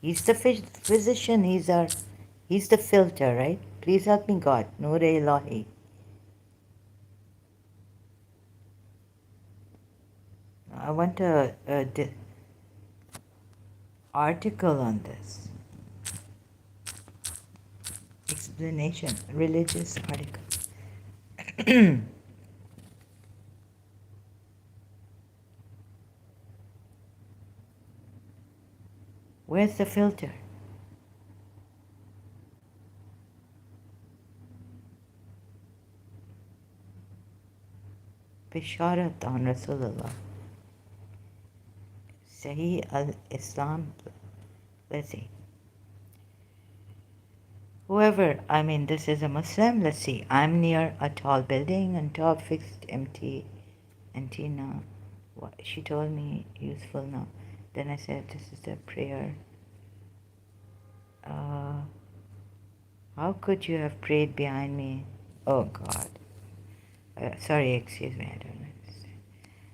He's the physician. He's the filter, right? Please help me, God. Noor-e Ilahi. I want a article on this. Explanation, religious article. Where's the filter? Bisharat on Rasulullah. Sahih al-Islam. Let's see. Whoever, I mean, this is a Muslim. Let's see. I'm near a tall building on top, fixed empty antenna. What, she told me useful now. Then I said, this is the prayer. How could you have prayed behind me? Oh God. Sorry, excuse me, I don't understand.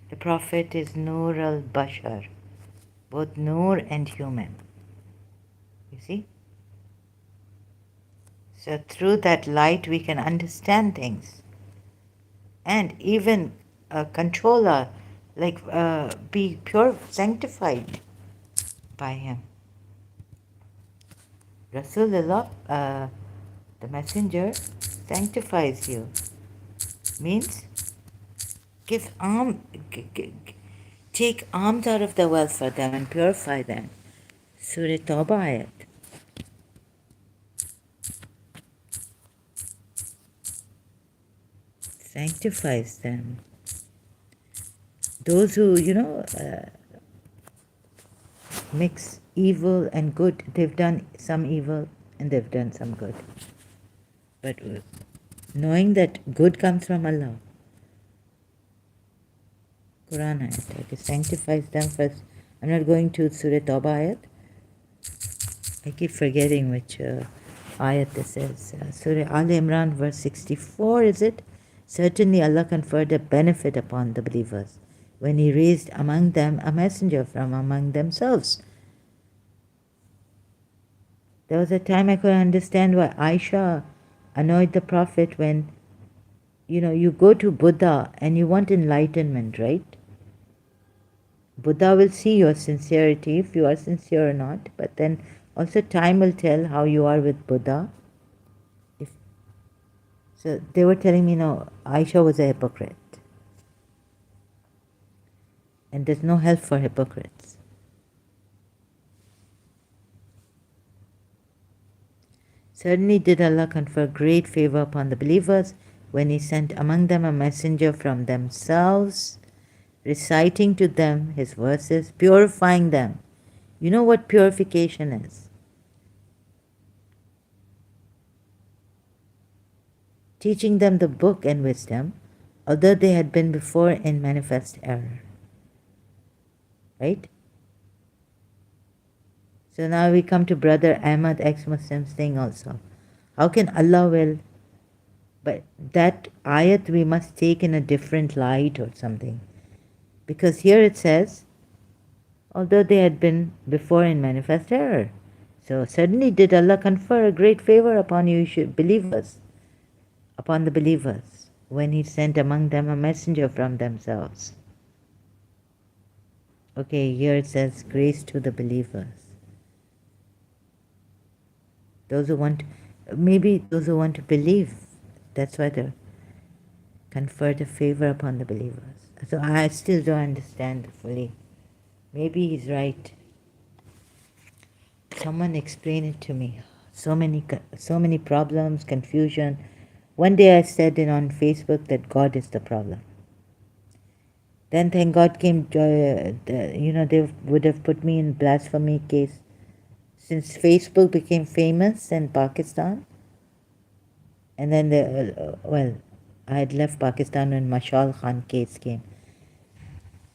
The Prophet is Nur al-Bashar, both Nur and human. You see? So through that light we can understand things. And even control our, like be pure, sanctified by him. Rasulullah, the messenger, sanctifies you. Means give take alms out of the wealth for them and purify them. Surah Tawbah ayat. Sanctifies them. Those who, mix evil and good, they've done some evil and they've done some good. But knowing that good comes from Allah, Quran ayat, it sanctifies them first. I'm not going to Surah Tawbah ayat. I keep forgetting which ayat this is. Surah Al Imran verse 64, is it? Certainly Allah conferred a benefit upon the believers when He raised among them a messenger from among themselves. There was a time I could understand why Aisha annoyed the Prophet when, you go to Buddha and you want enlightenment, right? Buddha will see your sincerity, if you are sincere or not, but then also time will tell how you are with Buddha. So they were telling me, no, Aisha was a hypocrite. And there's no help for hypocrites. Certainly did Allah confer great favor upon the believers when He sent among them a messenger from themselves, reciting to them His verses, purifying them. You know what purification is? Teaching them the book and wisdom, although they had been before in manifest error. Right? So now we come to Brother Ahmad, ex-Muslim's thing also. How can Allah will? But that ayat we must take in a different light or something. Because here it says, although they had been before in manifest error. So certainly did Allah confer a great favor upon you believers, upon the believers, when He sent among them a messenger from themselves. Okay, here it says, grace to the believers. Those who want, maybe those who want to believe, that's why they conferred a favor upon the believers. So I still don't understand fully. Maybe he's right. Someone explain it to me. So many problems, confusion. One day I said it on Facebook that God is the problem. Then thank God came, they would have put me in blasphemy case. Since Facebook became famous in Pakistan, and then I had left Pakistan when Mashal Khan case came.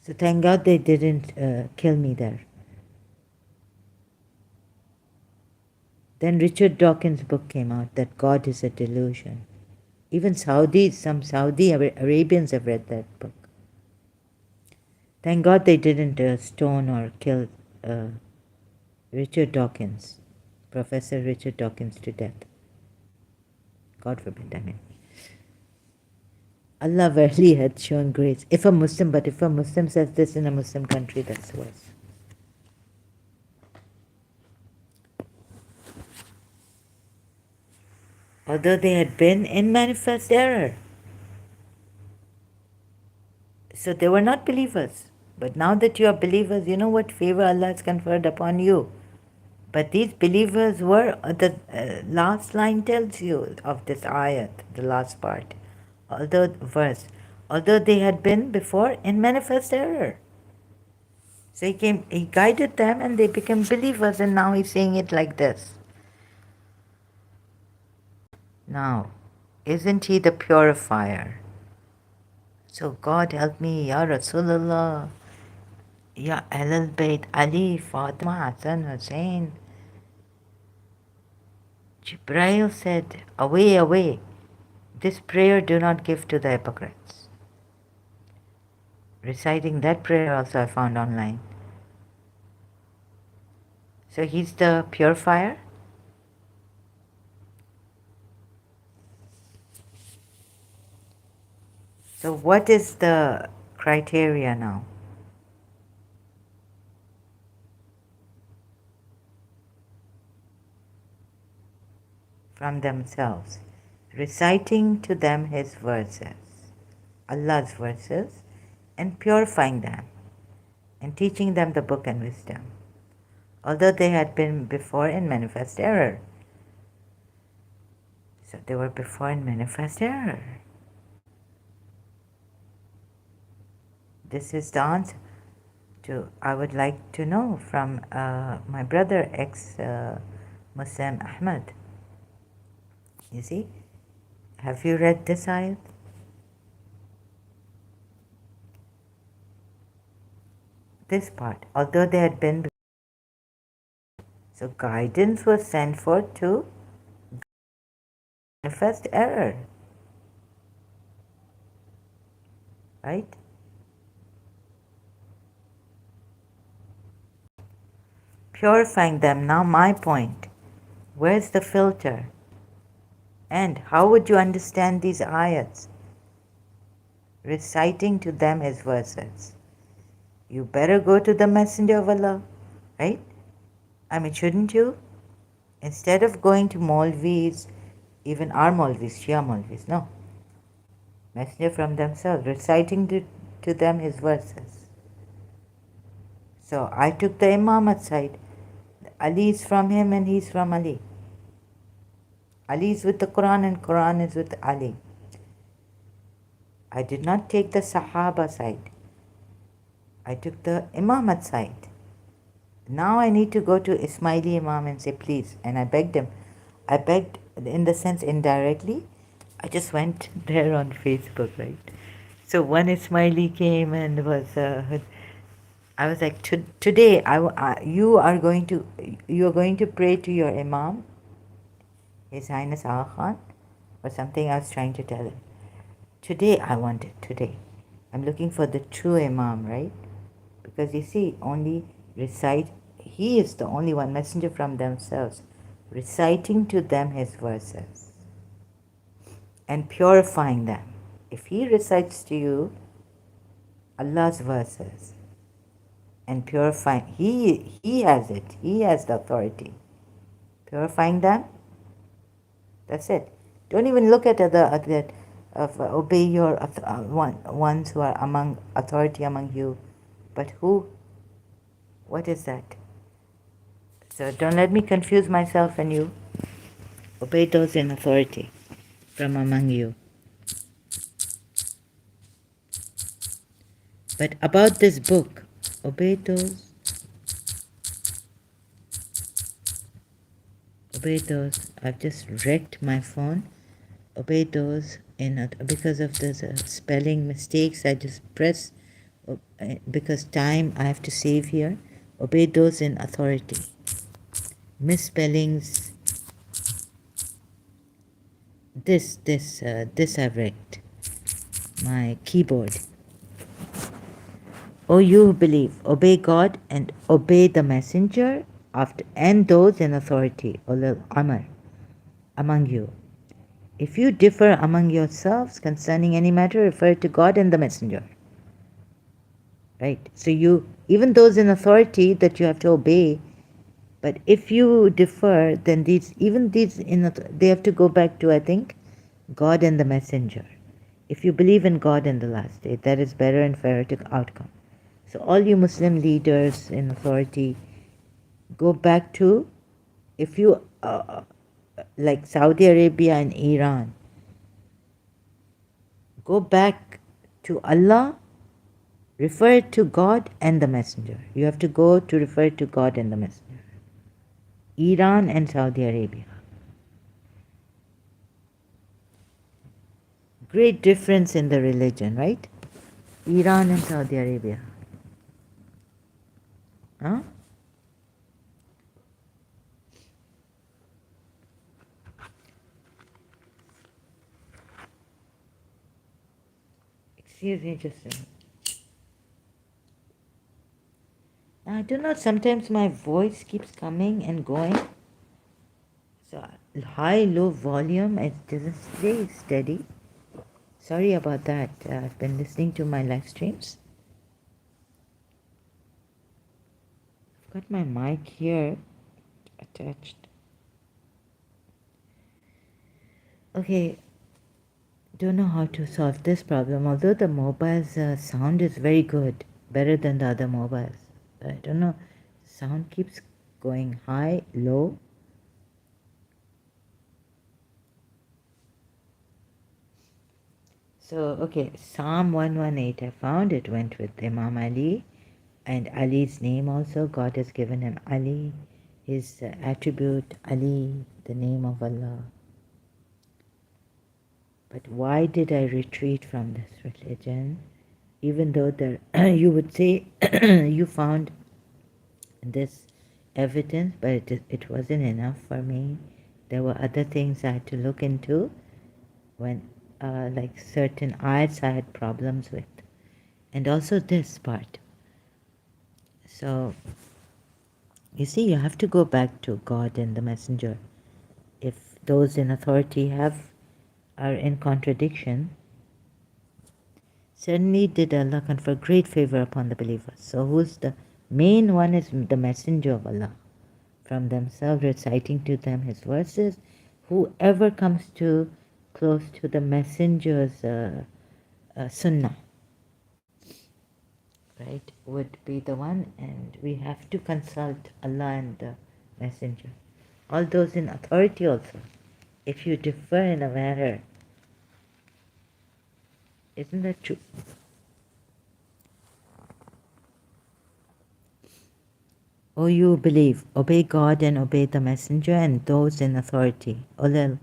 So thank God they didn't kill me there. Then Richard Dawkins' book came out, that God is a delusion. Even some Saudi Arabians have read that book. Thank God they didn't stone or kill Richard Dawkins, Professor Richard Dawkins, to death. God forbid, I mean. Allah verily had shown grace. If a Muslim, but if a Muslim says this in a Muslim country, that's worse. Although they had been in manifest error. So they were not believers. But now that you are believers, you know what favor Allah has conferred upon you. But these believers were, the last line tells you of this ayat, the last part, although they had been before in manifest error. So he guided them and they became believers, and now he's saying it like this. Now, isn't he the purifier? So God help me, Ya Rasulullah, Ya Ahlul Bayt, Ali, Fatima, Hassan, Hussein. Jibreel said, away, away. This prayer do not give to the hypocrites. Reciting that prayer also I found online. So he's the purifier. So what is the criteria now? From themselves, reciting to them his verses, Allah's verses, and purifying them, and teaching them the book and wisdom, although they had been before in manifest error. So they were before in manifest error. This is the answer to, I would like to know from my brother, ex-Muslim Ahmad. You see, have you read this ayat? This part, although they had been. So guidance was sent forth to manifest error. Right? Purifying them. Now my point. Where's the filter? And how would you understand these ayats? Reciting to them his verses. You better go to the Messenger of Allah. Right? I mean, shouldn't you? Instead of going to Maulvis, even our Maulvis, Shia Maulvis, no. Messenger from themselves, reciting to them his verses. So I took the Imamat side. Ali is from him and he's from Ali. Ali is with the Quran and Quran is with Ali. I did not take the Sahaba side. I took the Imamat side. Now I need to go to Ismaili Imam and say, please. And I begged him. I begged in the sense indirectly. I just went there on Facebook, right? So one Ismaili came and was, I was like, today you are going to pray to your Imam, His Highness Aga Khan, or something I was trying to tell him. Today I want it, today. I'm looking for the true Imam, right? Because you see, only recite, he is the only one, messenger from themselves, reciting to them his verses and purifying them. If he recites to you Allah's verses and purifying, he has it, he has the authority. Purifying them, that's it. Don't even look at obey your ones who are among authority among you, but who? What is that? So don't let me confuse myself and you. Obey those in authority from among you. But about this book, obey those. I've just wrecked my phone. Obey those because of the spelling mistakes. I just press because time I have to save here. Obey those in authority. Misspellings. This I've wrecked. My keyboard. O you who believe, obey God and obey the messenger and those in authority, ulul amr, among you. If you differ among yourselves concerning any matter, refer to God and the messenger. Right? So you, even those in authority that you have to obey, but if you differ, then these they have to go back to, I think, God and the messenger. If you believe in God and the last day, that is better and fairer to outcome. So all you Muslim leaders in authority, go back to, if you, like Saudi Arabia and Iran, go back to Allah, refer to God and the messenger. You have to go to refer to God and the messenger. Iran and Saudi Arabia. Great difference in the religion, right? Iran and Saudi Arabia. Huh? Excuse me just a minute. I don't know, sometimes my voice keeps coming and going. So high, low volume, it doesn't stay steady. Sorry about that. I've been listening to my live streams. I've got my mic here attached. Okay, don't know how to solve this problem, although the mobile's sound is very good, better than the other mobiles. I don't know, sound keeps going high, low. So, okay, Psalm 118, I found it, went with Imam Ali, and Ali's name also. God has given him Ali, his attribute, Ali, the name of Allah. But why did I retreat from this religion? Even though there, you would say you found this evidence, but it wasn't enough for me. There were other things I had to look into when, like certain ayats I had problems with. And also this part. So, you see, you have to go back to God and the messenger. If those in authority are in contradiction, certainly did Allah confer great favor upon the believers. So who's the main one is the messenger of Allah. From themselves reciting to them his verses. Whoever comes to close to the messenger's sunnah, right, would be the one, and we have to consult Allah and the messenger. All those in authority also. If you differ in a matter, isn't that true? O you believe, obey God and obey the messenger and those in authority, ulil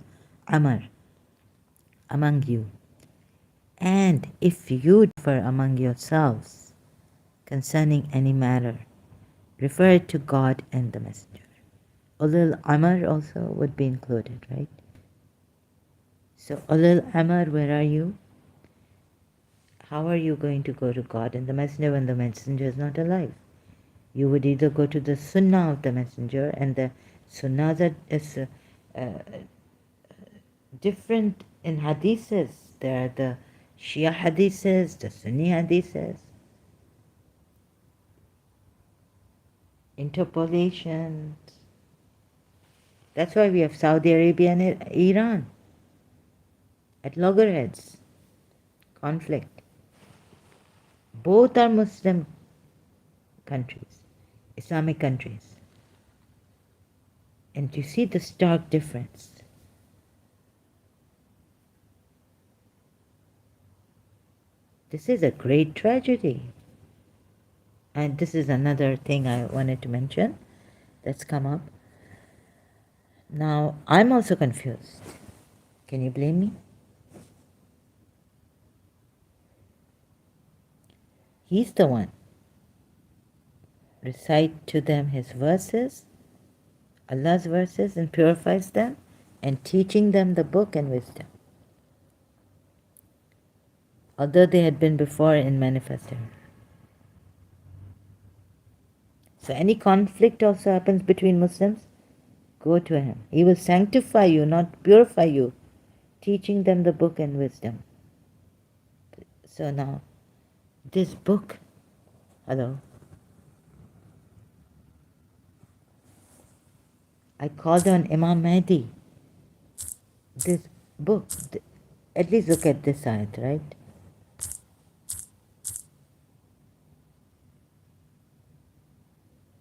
amr, among you. And if you differ among yourselves concerning any matter, refer it to God and the messenger. Ulil amr also would be included, right? So ulil amr, where are you? How are you going to go to God and the messenger when the messenger is not alive? You would either go to the sunnah of the messenger, and the sunnahs are different in hadiths. There are the Shia hadiths, the Sunni hadiths, interpolations. That's why we have Saudi Arabia and Iran at loggerheads, conflict. Both are Muslim countries, Islamic countries. And you see the stark difference. This is a great tragedy. And this is another thing I wanted to mention that's come up. Now, I'm also confused. Can you blame me? He's the one. Recite to them his verses, Allah's verses, and purifies them, and teaching them the book and wisdom. Although they had been before in manifesting. So any conflict also happens between Muslims, go to him. He will sanctify you, not purify you. teaching them the book and wisdom. So now, this book, hello, I called on Imam Mahdi. This book, at least look at this side, right?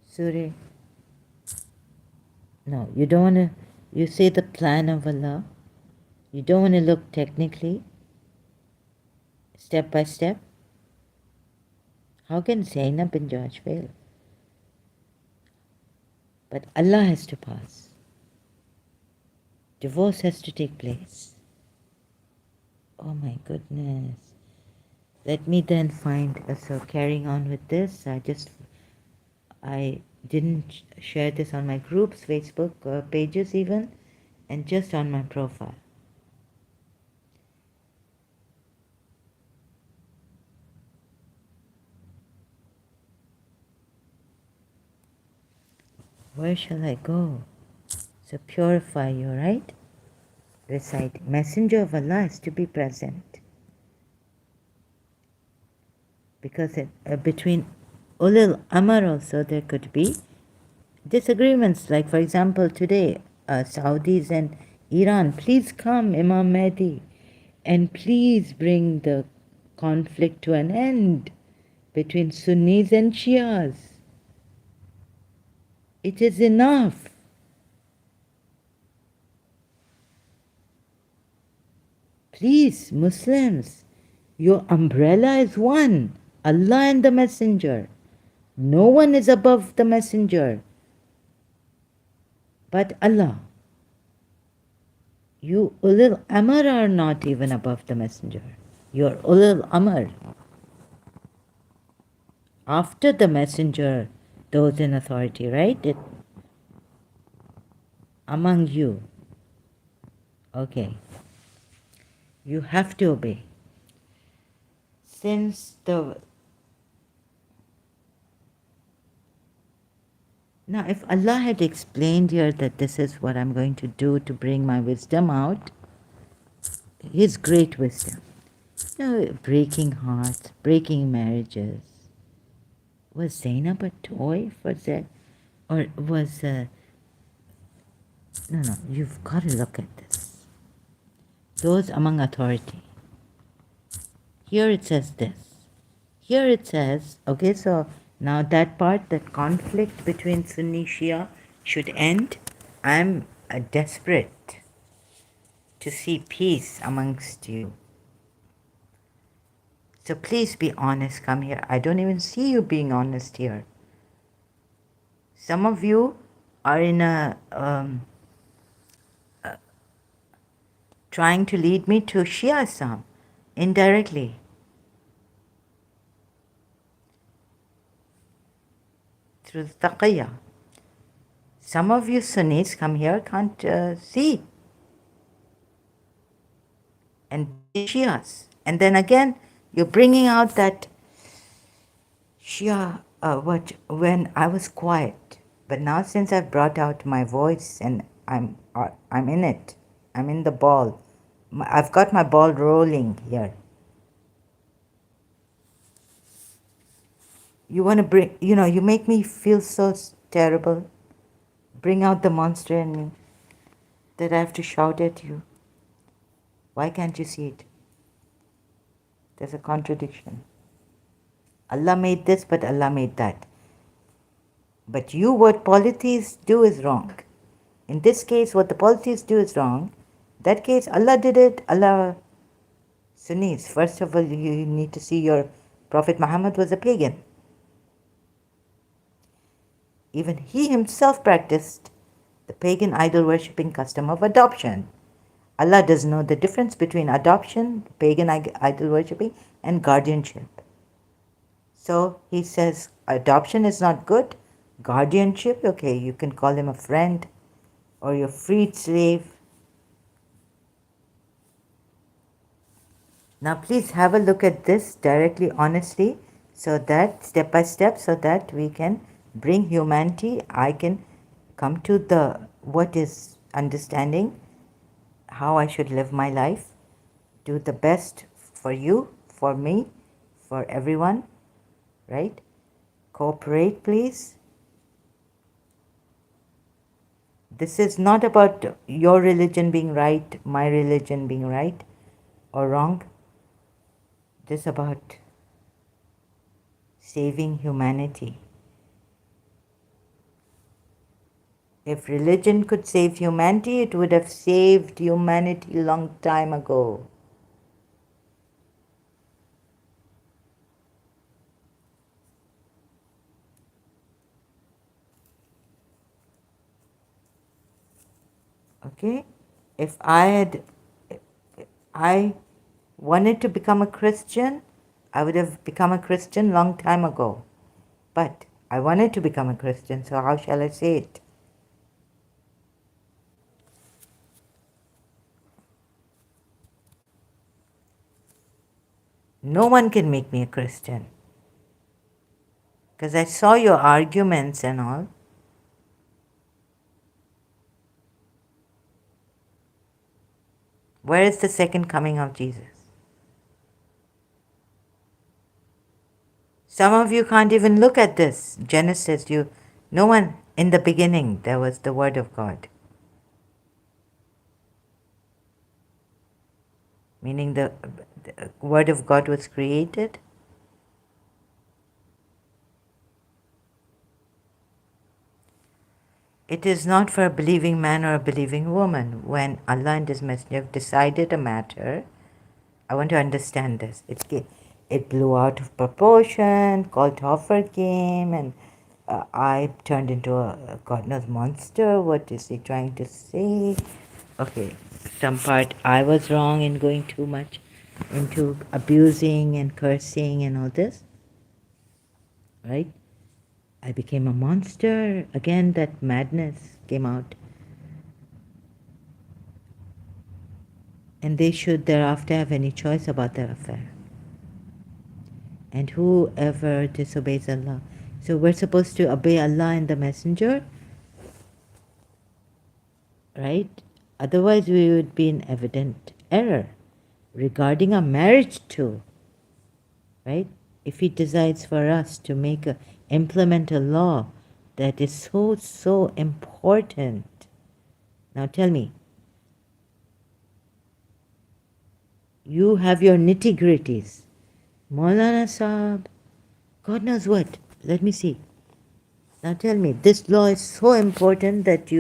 Surah, no, you don't want to, you say the plan of Allah. You don't want to look technically, step by step. How can Zainab and George fail? But Allah has to pass. Divorce has to take place. Oh my goodness. Let me then find, so carrying on with this, I didn't share this on my groups, Facebook pages even, and just on my profile. Where shall I go? So purify you, right? Recite, Messenger of Allah is to be present. Because between Ulil Amr also there could be disagreements. Like for example today, Saudis and Iran, please come Imam Mahdi and please bring the conflict to an end between Sunnis and Shias. It is enough. Please, Muslims, your umbrella is one, Allah and the Messenger. No one is above the Messenger but Allah. You Ulil Amr are not even above the Messenger. You're Ulil Amr. After the Messenger, those in authority, right? Among you. Okay. You have to obey. Since now, if Allah had explained here that this is what I'm going to do to bring my wisdom out, His great wisdom, breaking hearts, breaking marriages, was Zainab a toy for that? Or was, no, you've got to look at this. Those among authority. Here it says this. Here it says, okay, so now that part, that conflict between Sunni Shia should end. I'm desperate to see peace amongst you. So please be honest, come here. I don't even see you being honest here. Some of you are in trying to lead me to Shiaism indirectly. Through the taqiyya. Some of you Sunnis come here, can't see. And Shias. And then again, you're bringing out that Shia, when I was quiet. But now since I've brought out my voice and I'm in it, I'm in the ball. I've got my ball rolling here. You want to bring, you make me feel so terrible. Bring out the monster in me that I have to shout at you. Why can't you see it? There's a contradiction. Allah made this, but Allah made that. But what polytheists do is wrong. In this case, what the polytheists do is wrong. That case, Allah did it. Allah, Sunnis, first of all, you need to see your Prophet Muhammad was a pagan. Even he himself practiced the pagan idol worshipping custom of adoption. Allah does know the difference between adoption, pagan idol worshipping, and guardianship. So he says adoption is not good. Guardianship, okay, you can call him a friend or your freed slave. Now please have a look at this directly, honestly, so that step by step, so that we can bring humanity. I can come to what is understanding how I should live my life, do the best for you, for me, for everyone, right? Cooperate, please. This is not about your religion being right, my religion being right or wrong. This is about saving humanity. If religion could save humanity, it would have saved humanity long time ago. Okay? If I wanted to become a Christian, I would have become a Christian long time ago. But I wanted to become a Christian, so how shall I say it? No one can make me a Christian. Because I saw your arguments and all. Where is the second coming of Jesus? Some of you can't even look at this. Genesis, no one, in the beginning, there was the Word of God. Meaning the Word of God was created. It is not for a believing man or a believing woman. When Allah and His Messenger have decided a matter, I want to understand this. It blew out of proportion, called Hoffer came, and I turned into a God knows monster. What is he trying to say? Okay, some part I was wrong in going too much into abusing and cursing and all this, right? I became a monster. Again, that madness came out. And they should thereafter have any choice about their affair. And whoever disobeys Allah. So we're supposed to obey Allah and the Messenger, right? Otherwise we would be in evident error regarding our marriage too, right? If He decides for us to implement a law that is so important. Now tell me, you have your nitty-gritties. Maulana Saab, God knows what. Let me see. Now tell me, this law is so important that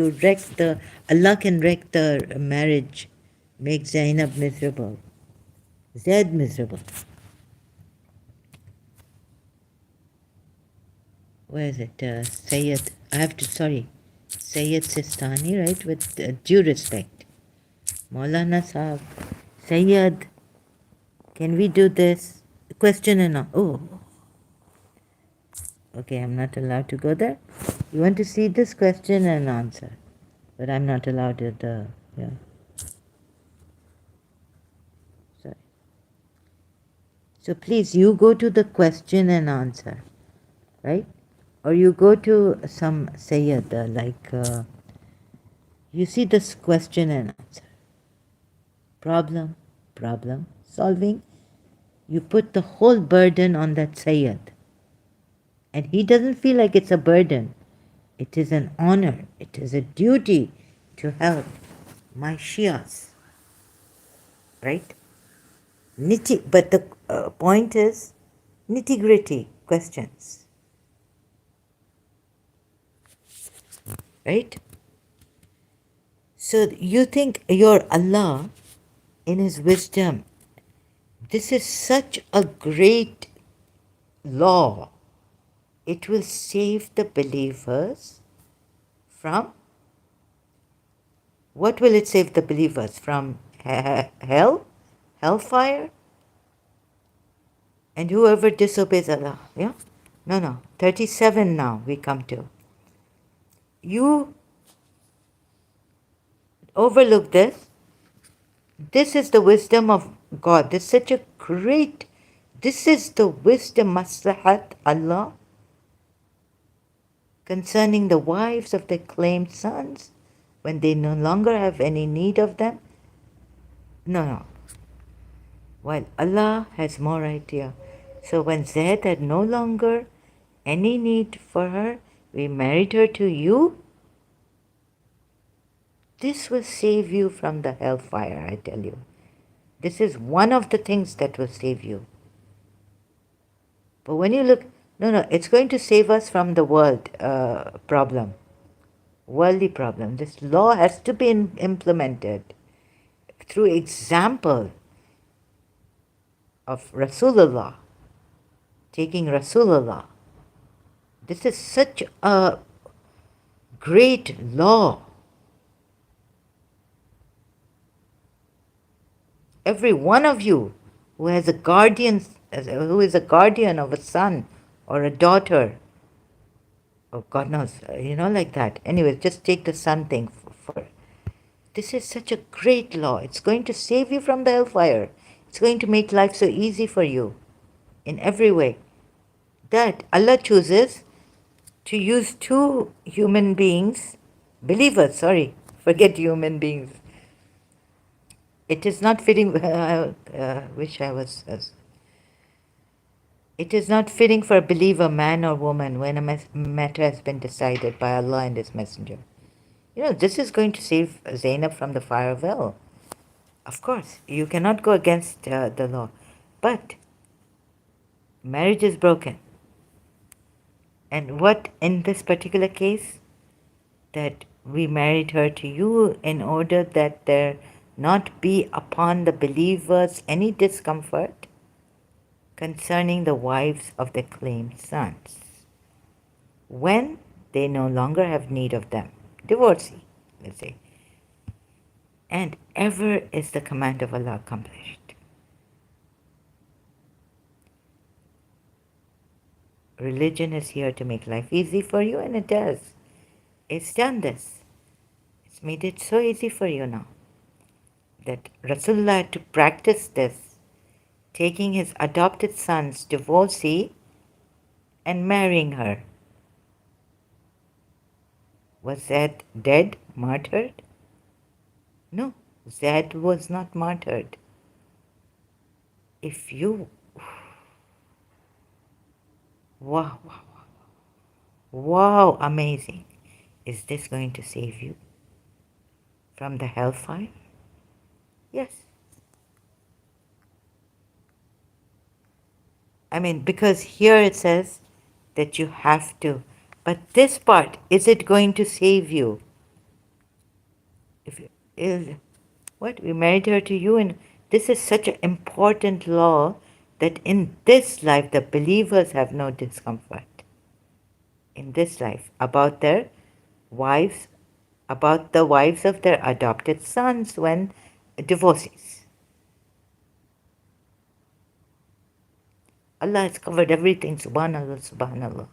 Allah can wreck the marriage, make Zainab miserable, Zaid miserable. Where is it? Sayyid, Sayyid Sistani, right? With due respect. Maulana Saab, Sayyid, can we do this? Question and oh, okay, I'm not allowed to go there. You want to see this question and answer, but I'm not allowed to, yeah. Sorry. So please, you go to the question and answer, right? Or you go to some Sayyid, you see this question and answer. Problem solving. You put the whole burden on that Sayyid. And he doesn't feel like it's a burden. It is an honor. It is a duty to help my Shias. Right? But the point is nitty-gritty questions. Right? So you think your Allah, in His wisdom, this is such a great law. It will save the believers from, what will it save the believers from? Hell? Hellfire? And whoever disobeys Allah, yeah? No, 37 now we come to. You overlook this. This is the wisdom of God. This is the wisdom, maslahat Allah, concerning the wives of their claimed sons when they no longer have any need of them. No, no. While Allah has more idea. So when Zaid had no longer any need for her, we married her to you. This will save you from the hellfire, I tell you. This is one of the things that will save you. But when you look, no, no, it's going to save us from the world problem, worldly problem. This law has to be implemented through example of Rasulullah, taking Rasulullah. This is such a great law. Every one of you who has a guardian, who is a guardian of a son or a daughter, oh God knows, like that. Anyway, just take the son thing for. This is such a great law. It's going to save you from the hellfire. It's going to make life so easy for you in every way. That Allah chooses to use two human beings, believers, sorry, forget human beings. It is not fitting, wish I was, it is not fitting for a believer, man or woman, when a matter has been decided by Allah and His Messenger. This is going to save Zainab from the fire of hell. Of course, you cannot go against the law. But marriage is broken. And what in this particular case? That we married her to you in order that there not be upon the believers any discomfort concerning the wives of their claimed sons, when they no longer have need of them. Divorcee, let's say. And ever is the command of Allah accomplished. Religion is here to make life easy for you, and it does. It's done this. It's made it so easy for you now that Rasulullah had to practice this, taking his adopted son's divorcee and marrying her. Was Zaid dead, martyred? No, Zaid was not martyred. If you... Wow, wow, wow, amazing. Is this going to save you from the hellfire? Yes. I mean, because here it says that you have to. But this part, is it going to save you? What? We married her to you, and this is such an important law that in this life the believers have no discomfort. In this life, about their wives, about the wives of their adopted sons when divorcees. Allah has covered everything, subhanallah, subhanallah.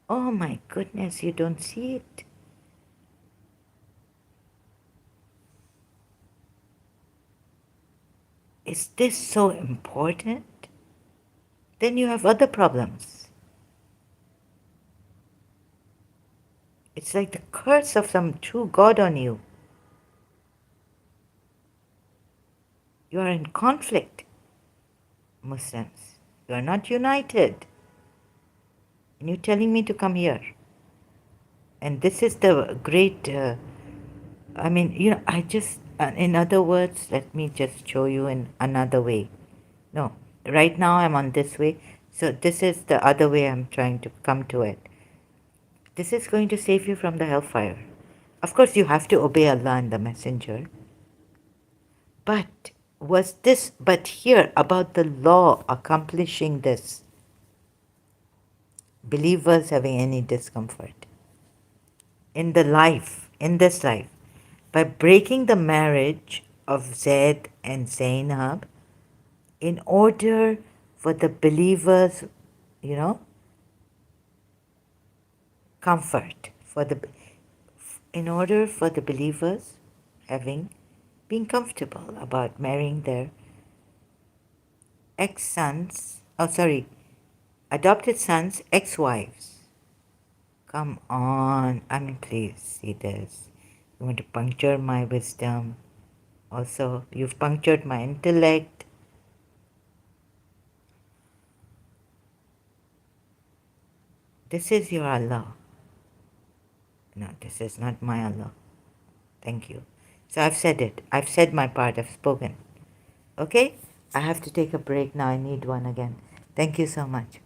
Oh my goodness, you don't see it. Is this so important? Then you have other problems. It's like the curse of some true God on you. You are in conflict, Muslims. You are not united. And you're telling me to come here. And this is the great, in other words, let me just show you in another way. No, right now I'm on this way. So this is the other way I'm trying to come to it. This is going to save you from the hellfire. Of course, you have to obey Allah and the Messenger. But here about the law accomplishing this, believers having any discomfort in this life, by breaking the marriage of Zaid and Zainab in order for the believers, comfort, in order for the believers being comfortable about marrying their adopted sons, ex-wives. Come on, please see this. You want to puncture my wisdom? Also, you've punctured my intellect. This is your Allah. No, this is not my Allah. Thank you. So I've said it. I've said my part. I've spoken. Okay? I have to take a break now. I need one again. Thank you so much.